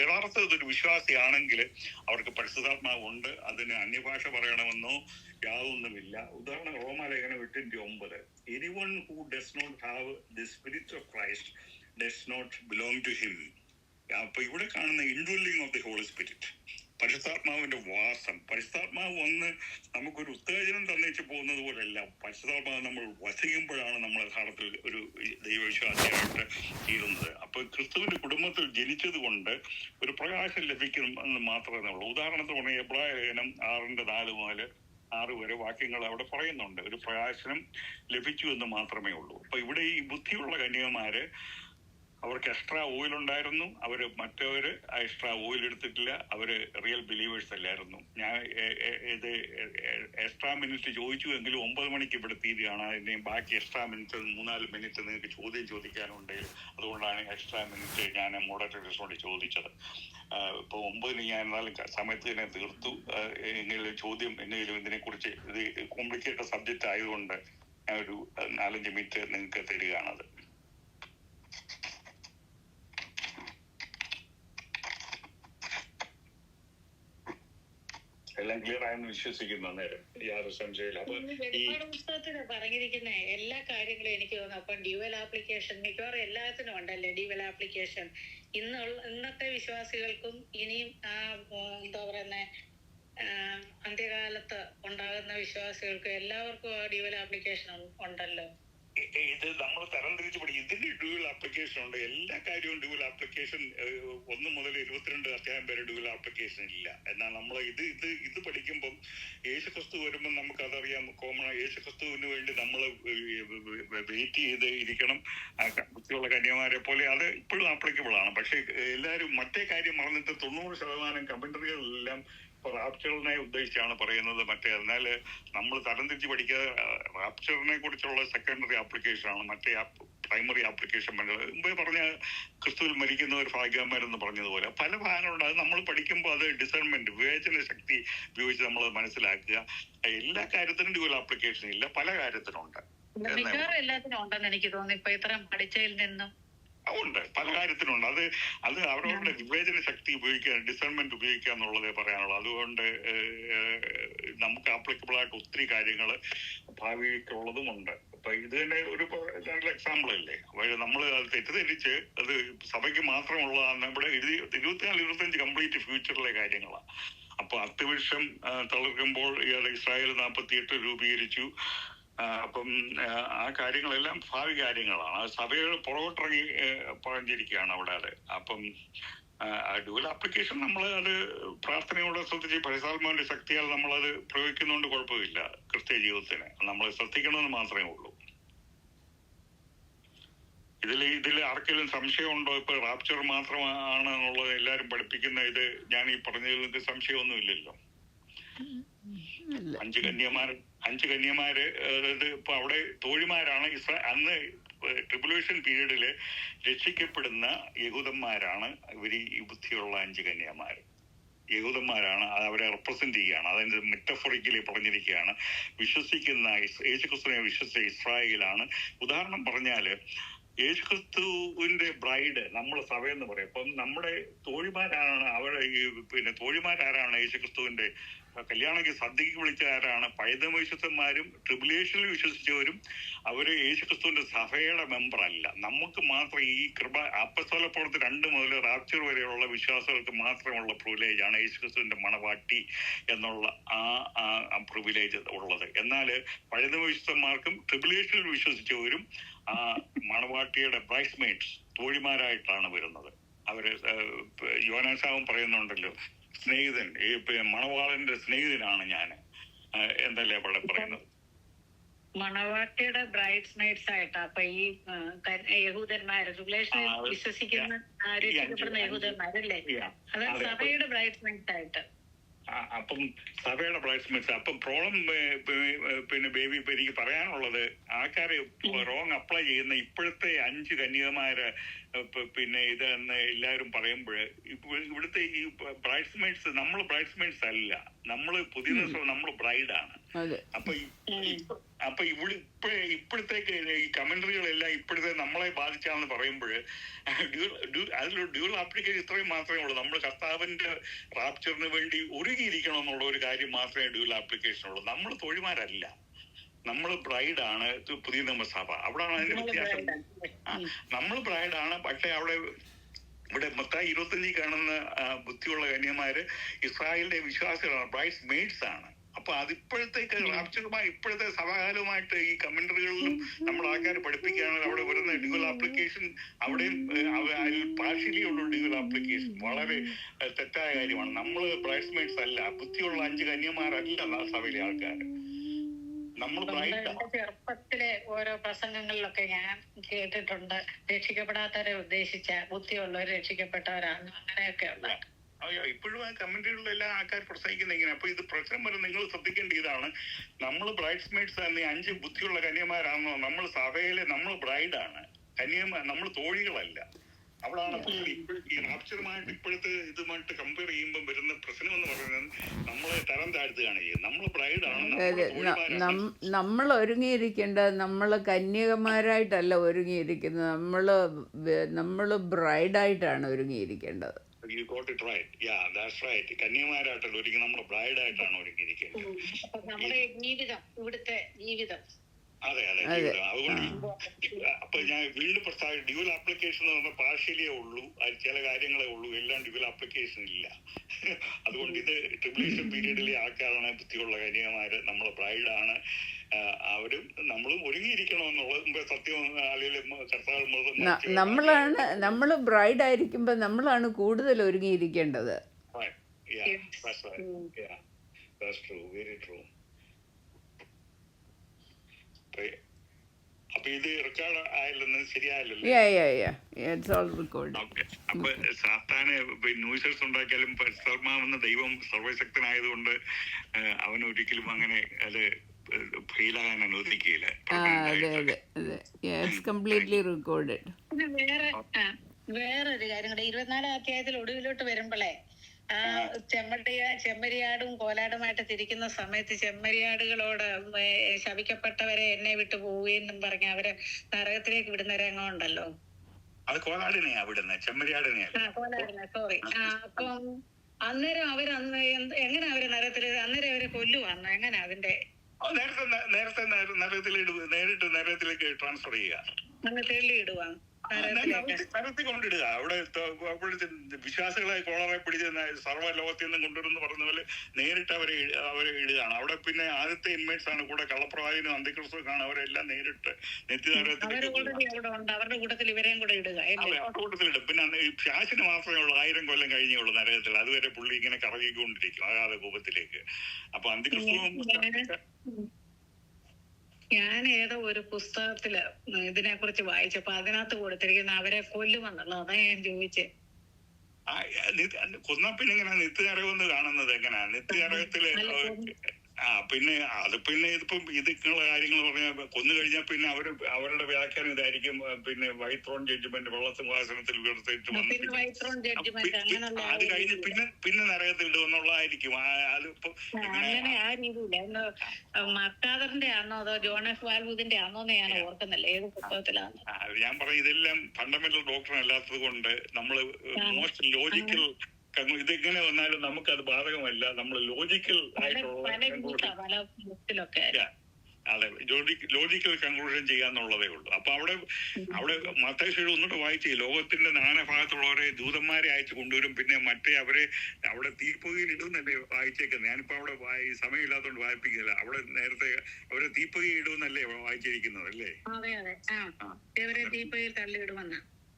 യഥാർത്ഥത്തിൽ ഒരു വിശ്വാസിയാണെങ്കിൽ അവർക്ക് പരിശുദ്ധാത്മാവ് ഉണ്ട്. അതിന് അന്യഭാഷ പറയണമെന്നോ യാതൊന്നുമില്ല. ഉദാഹരണം റോമാലേഖനം 8:9, anyone who does not have the spirit of Christ does not belong to him. അപ്പൊ ഇവിടെ കാണുന്ന indwelling of the holy spirit, പരിശുദ്ധാത്മാവിന്റെ വാസം. പരിശുദ്ധാത്മാവ് വന്ന് നമുക്കൊരു ഉത്തേജനം തന്നേച്ച് പോകുന്നത് പോലെയല്ല. പരിശുദ്ധാത്മാവ് നമ്മൾ വസിക്കുമ്പോഴാണ് നമ്മൾ യഥാർത്ഥത്തിൽ ഒരു ദൈവവിശ്വാസിയായിട്ട് തീരുന്നത്. അപ്പൊ ക്രിസ്തുവിന്റെ കുടുംബത്തിൽ ജനിച്ചത് കൊണ്ട് ഒരു പ്രകാശം ലഭിക്കുമെന്ന് മാത്രമേ ഉള്ളൂ. ഉദാഹരണത്തിന് പറഞ്ഞാൽ എബ്രായ ലേഖനം 6:4 മുതൽ 6 വരെ വാക്യങ്ങൾ അവിടെ പറയുന്നുണ്ട്. ഒരു പ്രകാശനം ലഭിച്ചു എന്ന് മാത്രമേ ഉള്ളൂ. അപ്പൊ ഇവിടെ ഈ ബുദ്ധിയുള്ള കന്യകമാര്, അവർക്ക് എക്സ്ട്രാ ഓയിൽ ഉണ്ടായിരുന്നു. അവര് മറ്റവര് ആ എക്സ്ട്രാ ഓയിൽ എടുത്തിട്ടില്ല. അവര് റിയൽ ബിലീവേഴ്സ് അല്ലായിരുന്നു. ഞാൻ ഇത് എക്സ്ട്രാ മിനിറ്റ് ചോദിച്ചു എങ്കിലും 9 മണിക്ക് ഇവിടെ തീരുകയാണ്. അതിന് ബാക്കി എക്സ്ട്രാ മിനിറ്റ് 3-4 മിനിറ്റ് നിങ്ങൾക്ക് ചോദ്യം ചോദിക്കാനുണ്ടെങ്കിൽ അതുകൊണ്ടാണ് എക്സ്ട്രാ മിനിറ്റ് ഞാൻ മോഡറേറ്റേഴ്സിനോട് ചോദിച്ചത്. ഇപ്പൊ 9 ഞാൻ എന്നാലും സമയത്ത് തന്നെ തീർത്തു. എങ്കിലും ചോദ്യം എന്തെങ്കിലും ഇതിനെക്കുറിച്ച്, ഇത് കോംപ്ലിക്കേറ്റഡ് സബ്ജക്റ്റ് ആയതുകൊണ്ട് ഞാൻ ഒരു 4-5 മിനിറ്റ് നിങ്ങൾക്ക് തരികയാണത്. എല്ലാം ക്ലിയർ ആയെന്ന് വിശ്വസിക്കുന്നു. അന്നേരം യാതൊരു സംശയമില്ല. അപ്പൊ ഈ പുസ്തകത്തിൽ പറഞ്ഞിരിക്കുന്ന എല്ലാ കാര്യങ്ങളും എനിക്ക് തോന്നുന്നു അപ്പം ഡ്യുവൽ ആപ്ലിക്കേഷൻ മിക്കവാറും എല്ലാത്തിനും ഉണ്ടല്ലേ ഡ്യുവൽ ആപ്ലിക്കേഷൻ. ഇന്നത്തെ വിശ്വാസികൾക്കും ഇനിയും എന്താ പറയുന്ന അന്ത്യകാലത്ത് ഉണ്ടാകുന്ന വിശ്വാസികൾക്കും എല്ലാവർക്കും ആ ഡ്യുവൽ ആപ്ലിക്കേഷൻ ഉണ്ടല്ലോ. ഇത് നമ്മൾ തരംതിരിച്ച് പഠിക്കും. ഇതിന് ഡ്യുവൽ ആപ്ലിക്കേഷൻ ഉണ്ട്. എല്ലാ കാര്യവും ഡ്യുവൽ ആപ്ലിക്കേഷൻ 1 മുതൽ 22 അധ്യായം വരെ ഡ്യുവൽ ആപ്ലിക്കേഷൻ ഇല്ല. എന്നാൽ നമ്മൾ ഇത് പഠിക്കുമ്പം യേശുക്രിസ്തു വരുമ്പോൾ നമുക്കതറിയാം. കോമൺ യേശുക്രിസ്തുവിന് വേണ്ടി നമ്മൾ വെയിറ്റ് ചെയ്ത് ഇരിക്കണം. ബുദ്ധിയുള്ള കന്യകമാരെ പോലെ അത് ഇപ്പോഴും ആപ്ലിക്കബിൾ ആണ്. പക്ഷെ എല്ലാവരും മറ്റേ കാര്യം മറന്നിട്ട് 90% കമന്ററികളെല്ലാം റാപ്ചറിനെ ഉദ്ദേശിച്ചാണ് പറയുന്നത്. മറ്റേ എന്നാൽ നമ്മൾ തരംതിരിച്ച് പഠിക്കാതെ റാപ്ചറിനെ കുറിച്ചുള്ള സെക്കൻഡറി ആപ്ലിക്കേഷൻ ആണ് മറ്റേ പ്രൈമറി ആപ്ലിക്കേഷൻ വേണ്ടത്. മുമ്പേ പറഞ്ഞ ക്രിസ്തുവിൽ മരിക്കുന്നവർ ഭാഗ്യവാന്മാരെന്ന് പറഞ്ഞതുപോലെ പല ഭാഗങ്ങളുണ്ട്. അത് നമ്മൾ പഠിക്കുമ്പോൾ അത് ഡിസേൺമെന്റ്, വിവേചന ശക്തി ഉപയോഗിച്ച് നമ്മൾ മനസ്സിലാക്കുക. എല്ലാ കാര്യത്തിനും ഡ്യുവൽ ആപ്ലിക്കേഷൻ ഇല്ല, പല കാര്യത്തിനുണ്ട്. മിക്കവാറും എല്ലാത്തിനും ഉണ്ടെന്ന് എനിക്ക് തോന്നുന്നു ഇപ്പൊ ഇത്രയും പഠിച്ചതിൽ നിന്നും. ഉണ്ട്, പല കാര്യത്തിനുണ്ട്. അത് അവരവരുടെ വിവേചന ശക്തി ഉപയോഗിക്കുക, ഡിസേൺമെന്റ് ഉപയോഗിക്കുക എന്നുള്ളതേ പറയാനുള്ളൂ. അതുകൊണ്ട് നമുക്ക് ആപ്ലിക്കബിൾ ആയിട്ട് ഒത്തിരി കാര്യങ്ങൾ ഭാവിക്കുള്ളതുമുണ്ട്. അപ്പൊ ഇത് തന്നെ ഒരു നല്ല എക്സാമ്പിൾ അല്ലേ. നമ്മൾ അത് തെറ്റിദ്ധരിച്ച് അത് സഭയ്ക്ക് മാത്രമുള്ളതാണ്. ഇവിടെ 24-25 കംപ്ലീറ്റ് ഫ്യൂച്ചറിലെ കാര്യങ്ങളാണ്. അപ്പൊ അത്യവശ്യം തളർക്കുമ്പോൾ ഇസ്രായേൽ 48 രൂപീകരിച്ചു. അപ്പം ആ കാര്യങ്ങളെല്ലാം ഭാവി കാര്യങ്ങളാണ്. അത് സഭയുടെ പുറകോട്ടിറങ്ങി പറഞ്ഞിരിക്കുകയാണ് അവിടെ. അത് അപ്പം ഡ്യുവൽ ആപ്ലിക്കേഷൻ നമ്മൾ അത് പ്രാർത്ഥനയോടെ ശ്രദ്ധിച്ച് പരിശുദ്ധാത്മാവിന്റെ ശക്തിയാൽ നമ്മളത് പ്രയോഗിക്കുന്നതുകൊണ്ട് കുഴപ്പമില്ല. ക്രിസ്ത്യ ജീവിതത്തിന് നമ്മൾ ശ്രദ്ധിക്കണമെന്ന് മാത്രമേ ഉള്ളൂ. ഇതിൽ ആർക്കെങ്കിലും സംശയമുണ്ടോ? ഇപ്പൊ റാപ്ചർ മാത്രമാണ് എന്നുള്ളത് എല്ലാരും പഠിപ്പിക്കുന്ന ഇത് ഞാൻ ഈ പറഞ്ഞതിൽ നിങ്ങൾക്ക് സംശയമൊന്നും ഇല്ലല്ലോ. 5 കന്യമാര് അതായത് ഇപ്പൊ അവിടെ തോഴിമാരാണ്. അന്ന് ട്രിബുലേഷൻ പീരീഡില് രക്ഷിക്കപ്പെടുന്ന യഹൂദന്മാരാണ് ഇവര്. ഈ ബുദ്ധിയുള്ള 5 കന്യമാര് യഹൂദന്മാരാണ്. അത് അവരെ റെപ്രസെന്റ് ചെയ്യുകയാണ്. അതിന്റെ മെറ്റഫോറിക്കലി പറഞ്ഞിരിക്കുകയാണ്. വിശ്വസിക്കുന്ന യേശുക്രിസ്തുവിനെ വിശ്വസിച്ച ഇസ്രായേലാണ്. ഉദാഹരണം പറഞ്ഞാല് യേശുക്രിസ്തുവിന്റെ ബ്രൈഡ് നമ്മൾ സഭയെന്ന് പറയും. അപ്പം നമ്മുടെ തോഴിമാരാണ് അവരെ. തോഴിമാരാരാണ് യേശുക്രിസ്തുവിന്റെ കല്യാണക്ക് സദ്യക്ക് വിളിച്ച ആരാണ്? പൈതമവിശ്വസന്മാരും ട്രിബുലേഷനിൽ വിശ്വസിച്ചവരും. അവര് യേശുക്രിസ്തുവിന്റെ സഭയുടെ മെമ്പർ അല്ല. നമുക്ക് മാത്രം ഈ കൃപ അപ്പസ്തോലപ്രവൃത്തി 2 മുതൽ റാപ്ചർ വരെയുള്ള വിശ്വാസികൾക്ക് മാത്രമുള്ള പ്രിവിലേജ് ആണ് യേശുക്രിസ്തുവിന്റെ മണവാട്ടി എന്നുള്ള ആ പ്രിവിലേജ് ഉള്ളത്. എന്നാൽ പൈതമവിശ്വസന്മാർക്കും ട്രിബുലേഷനിൽ വിശ്വസിച്ചവരും ആ മണവാട്ടിയുടെ ബ്രൈഡ്സ്മെയ്ഡ്സ് തോഴിമാരായിട്ടാണ് വരുന്നത്. അവര് യോനാശാവും പറയുന്നുണ്ടല്ലോ, സ്നേഹിതൻ, ഈ മണവാളന്റെ സ്നേഹിതനാണ് ഞാൻ എന്നല്ലേ അവിടെ പറയുന്നത്. മണവാട്ടിയുടെ ബ്രൈഡ്സ് മെയ്ഡ്സ് ആയിട്ടാ അപ്പൊ ഈ യഹൂദന്മാര് റിലേഷൻ വിശ്വസിക്കുന്ന യഹൂദന്മാരല്ലേ, അത് സഭയുടെ ബ്രൈഡ്സ് മെയ്ഡ്സ് ആയിട്ട്. അപ്പം സഭയുടെ ബ്രൈഡ്സ്മെയ്ഡ്സ്. അപ്പം പ്രോബ്ലം ബേബി ഇപ്പൊ എനിക്ക് പറയാനുള്ളത്, ആൾക്കാര് റോങ് അപ്ലൈ ചെയ്യുന്ന ഇപ്പോഴത്തെ 5 കന്യകമാര് ഇതെന്ന് എല്ലാവരും പറയുമ്പോൾ ഇവിടുത്തെ ഈ ബ്രൈഡ്സ്മെയ്ഡ്സ്, നമ്മൾ ബ്രൈഡ്സ്മെയ്ഡ്സ് അല്ല, നമ്മള് പുതിയ നമ്മൾ ബ്രൈഡാണ്. അപ്പൊ ഇപ്പോഴത്തേക്ക് ഈ കമന്ററികളെല്ലാം ഇപ്പോഴത്തെ നമ്മളെ ബാധിച്ചാണെന്ന് പറയുമ്പോൾ അതിൽ ഡ്യുവൽ ആപ്ലിക്കേഷൻ ഇത്രയും മാത്രമേ ഉള്ളൂ. നമ്മൾ കർത്താവിന്റെ റാപ്ചറിന് വേണ്ടി ഒരുങ്ങിയിരിക്കണം എന്നുള്ള ഒരു കാര്യം മാത്രമേ ഡ്യുവൽ ആപ്ലിക്കേഷൻ ഉള്ളൂ. നമ്മൾ തോഴിമാരല്ല, നമ്മൾ ബ്രൈഡാണ്. പുതിയ നിയമസഭ അവിടാണ് അതിന്റെ വ്യത്യാസം. നമ്മൾ ബ്രൈഡാണ്. പക്ഷെ ഇവിടെ മത്തായി 25 കാണുന്ന ബുദ്ധിയുള്ള കന്യമാര് ഇസ്രായേലിന്റെ വിശ്വാസികളാണ്, ബ്രൈഡ്സ് മെയ്ഡ്സ് ആണ്. അപ്പൊ അതിപ്പോഴത്തേക്ക് റാപ്ചറുമായി ഇപ്പോഴത്തെ സഭാകാലവുമായിട്ട് ഈ കമന്ററികളിലും നമ്മൾ ആൾക്കാർ പഠിപ്പിക്കുകയാണെങ്കിൽ അവിടെ വരുന്ന ഡ്യുവൽ ആപ്ലിക്കേഷൻ അവിടെയും പാർഷ്യലി ഉള്ള ഡ്യുവൽ ആപ്ലിക്കേഷൻ വളരെ തെറ്റായ കാര്യമാണ്. നമ്മൾ ബ്രൈഡ്സ് മെയ്ഡ്സ് അല്ല, ബുദ്ധിയുള്ള 5 കന്യമാരല്ല സഭയിലെ ആൾക്കാർ. നമ്മൾ ചെറുപ്പത്തിലെ ഓരോ പ്രസംഗങ്ങളിലൊക്കെ ഞാൻ കേട്ടിട്ടുണ്ട്, രക്ഷിക്കപ്പെടാത്തവരെ ഉദ്ദേശിച്ച ബുദ്ധിയുള്ളവർ രക്ഷിക്കപ്പെട്ടവരാണ്, അങ്ങനെയൊക്കെ ഉള്ള. ഇപ്പോഴും ആ കമന്റുകളിലെല്ലാം ആൾക്കാർ പ്രസംഗിക്കുന്ന ഇങ്ങനെ. അപ്പൊ ഇത് പ്രശ്നം വരെ നിങ്ങൾ ശ്രദ്ധിക്കേണ്ട ഇതാണ്, നമ്മൾ ബ്രൈഡ്സ് മെയ്ഡ്സ് ആണ്. 5 ബുദ്ധിയുള്ള കന്യമാരാണോ? നമ്മൾ സഭയിലെ നമ്മൾ ബ്രൈഡാണ്, നമ്മൾ തോഴികളല്ല. അവിടാണ് ഈ റാപ്ചറുമായിട്ട് ഇപ്പോഴത്തെ ഇതുമായിട്ട് കമ്പയർ ചെയ്യുമ്പോൾ വരുന്ന പ്രശ്നം എന്ന് പറയുന്നത് നമ്മളെ തരം താഴ്ത്തുകയാണ് ചെയ്യുന്നത്. നമ്മൾ ബ്രൈഡാണ്. നമ്മൾ ഒരുങ്ങിയിരിക്കേണ്ടത് നമ്മൾ കന്യകമാരായിട്ടല്ല ഒരുങ്ങിയിരിക്കുന്നത്, നമ്മൾ ബ്രൈഡായിട്ടാണ് ഒരുങ്ങിയിരിക്കേണ്ടത്. You got it right. Yeah, that's right. കന്യകമാരായിട്ടല്ല ഒരുങ്ങി, നമ്മൾ ബ്രൈഡായിട്ടാണ് ഒരുങ്ങിയിരിക്കേണ്ടത്. നമ്മുടെ ജീവിതം, ഇവിടുത്തെ ജീവിതം. അതെ. അതുകൊണ്ട് അപ്പൊ ഞാൻ വീണ്ടും പ്രസ്താവിക്കും, ഡ്യുവൽ ആപ്ലിക്കേഷൻ എന്ന് പറഞ്ഞാൽ പാർഷ്യലേ ഉള്ളൂ, ചില കാര്യങ്ങളെ ഉള്ളൂ, എല്ലാം ഡ്യുവൽ ആപ്ലിക്കേഷൻ ഇല്ല. അതുകൊണ്ട് ഇത് ട്രിബുലേഷൻ പീരീഡിലെ ആൾക്കാരാണ് ബുദ്ധിയുള്ള കന്യകമാര്, നമ്മളെ ബ്രൈഡാണ്. അവരും നമ്മളും ഒരുങ്ങിയിരിക്കണമെന്നുള്ളത് സത്യം. നമ്മൾ ബ്രൈഡ് ആയിരിക്കുമ്പോ നമ്മളാണ് കൂടുതൽ ഒരുങ്ങിയിരിക്കേണ്ടത്. അപ്പൊ ഇത് റെക്കോർഡ് ആയില്ലെന്ന് ശരിയായല്ലോ. It's all record. ഓക്കെ. അപ്പൊ സാത്താന് ന്യൂസൻസ് ഉണ്ടാക്കിയാലും പരിശുദ്ധാത്മാവെന്ന ദൈവം സർവശക്തനായതുകൊണ്ട് അവൻ ഒരിക്കലും അങ്ങനെ അത് ഫെയിലാകാൻ അനുവദിക്കുകയില്ല. It's completely recorded. പിന്നെ വേറൊരു കാര്യം കൂടെ, 24 അധ്യായത്തിൽ ഒടുവിലോട്ട് വരുമ്പോഴേ ചെമ്മരിയാടും കോലാടുമായിട്ട് തിരിക്കുന്ന സമയത്ത് ചെമ്മരിയാടുകളോട് ശപിക്കപ്പെട്ടവരെ എന്നെ വിട്ടു പോവുകയെന്നും പറഞ്ഞ് അവരെ നരകത്തിലേക്ക് വിടുന്ന രംഗം ഉണ്ടല്ലോ. അത് കോലാടിനെയാ വിടുന്നത്, ചെമ്മരിയാടിനെയാ. കോലാടിനെ, സോറി. അപ്പം അന്നേരം എങ്ങനെ അവരെ നരകത്തില് അന്നേരം അവരെ കൊല്ലുവാന്ന് എങ്ങനെ അതിന്റെ നേരത്തെ നേരിട്ട് നരകത്തിലേക്ക് ട്രാൻസ്ഫർ ചെയ്യുക, അങ്ങ് തെള്ളിയിടുവാ നരകത്തിൽ കൊണ്ടിടുക. അവിടെ വിശ്വാസികളെ കോളറെ പിടിച്ച് സർവ്വ ലോകത്തിൽ നിന്നും കൊണ്ടുവരുന്ന പറഞ്ഞ പോലെ നേരിട്ട് അവരെ ഇടുകയാണ്. അവിടെ പിന്നെ ആദ്യത്തെ ഇൻമേറ്റ്സ് ആണ്, കൂടെ കള്ളപ്രവാചകനും അന്തിക്രിസ്തുവാണ്, അവരെല്ലാം നേരിട്ട് നിത്യനരകത്തിലേക്ക് അവരുടെ കൂട്ടത്തിൽ ഇവരെയും കൂടെ ഇടുക. കൂട്ടത്തിലിടും. പിന്നെ ശാസിന് മാത്രമേ ഉള്ളൂ 1000 കൊല്ലം കഴിഞ്ഞേ ഉള്ളൂ നരകത്തിൽ. അതുവരെ പുള്ളി ഇങ്ങനെ കറങ്ങിക്കൊണ്ടിരിക്കും അഗാധ കൂപത്തിലേക്ക്. അപ്പൊ അന്തിക്രിസ്തുവും ഞാൻ ഏതോ ഒരു പുസ്തകത്തില് ഇതിനെ കുറിച്ച് വായിച്ചപ്പോ അതിനകത്ത് കൊടുത്തിരിക്കുന്ന അവരെ കൊല്ലുമെന്നുള്ളത്, അതാ ഞാൻ ചോദിച്ചേ. കൊന്നാ പിന്നെ എങ്ങനെയാ നിത്യനരകമെന്ന് കാണുന്നത്? എങ്ങനെയാ നിത്യനരകത്തില്? പിന്നെ അത് പിന്നെ ഇതിപ്പം ഇതൊക്കെയുള്ള കാര്യങ്ങൾ പറഞ്ഞാൽ കൊന്നു കഴിഞ്ഞാൽ പിന്നെ അവരുടെ വ്യാഖ്യാനം ഇതായിരിക്കും. പിന്നെ വൈറ്റ് ത്രോൺ ജഡ്ജ്മെന്റ്, വെള്ളസിംഹാസനത്തിൽ ഉയർത്തിട്ട് അത് കഴിഞ്ഞ് പിന്നെ നരകത്തിൽ ഇടുമെന്നുള്ളതായിരിക്കും. അതിപ്പോ അങ്ങനെ ആ രീതിയില്ല. മർക്കാദറിന്റെ ആണോ അതോ ജോൺ എഫ് വാൽവുദിന്റെ ആണോന്ന് ഞാൻ ഓർക്കുന്നില്ല, ഏത് പുസ്തകത്തിലാണ്. ഞാൻ പറയും ഇതെല്ലാം ഫണ്ടമെന്റൽ ഡോക്ടർ അല്ലാത്തത് കൊണ്ട് നമ്മള് മോസ്റ്റ് ലോജിക്കൽ ഇതിങ്ങനെ വന്നാലും നമുക്കത് ബാധകമല്ല. നമ്മൾ ലോജിക്കൽ ആയിട്ടുള്ള അതെ ലോജിക്കൽ കൺക്ലൂഷൻ ചെയ്യാന്നുള്ളതേ ഉള്ളൂ. അപ്പൊ അവിടെ മത്തായി ഒന്നുകൂടെ വായിച്ചേ, ലോകത്തിന്റെ നാനാഭാഗത്തുള്ളവരെ ദൂതന്മാരെ അയച്ചു കൊണ്ടുവരും. പിന്നെ മറ്റേ അവരെ അവിടെ തീപ്പൊതിയിൽ ഇടുന്നല്ലേ വായിച്ചേക്കുന്നത്. ഞാനിപ്പോ അവിടെ സമയമില്ലാത്തതുകൊണ്ട് വായിപ്പിക്കില്ല. അവിടെ നേരത്തെ അവരെ തീപ്പൊതി ഇടുന്നല്ലേ വായിച്ചിരിക്കുന്നത് അല്ലേ?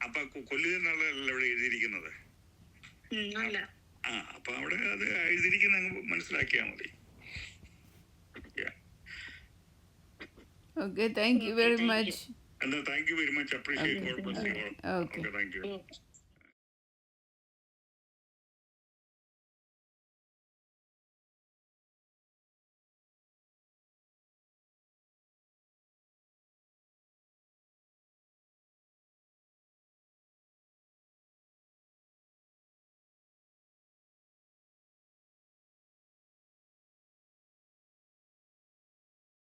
അപ്പൊ കൊല്ലുക എന്നുള്ളതല്ല ഇവിടെ എഴുതിയിരിക്കുന്നത്. അപ്പൊ അവിടെ അത് എഴുതിയിരിക്കുന്ന മനസ്സിലാക്കിയാൽ മതി. Okay, thank you very much. And thank you very much. Appreciate. God bless you all. Okay. Thank you.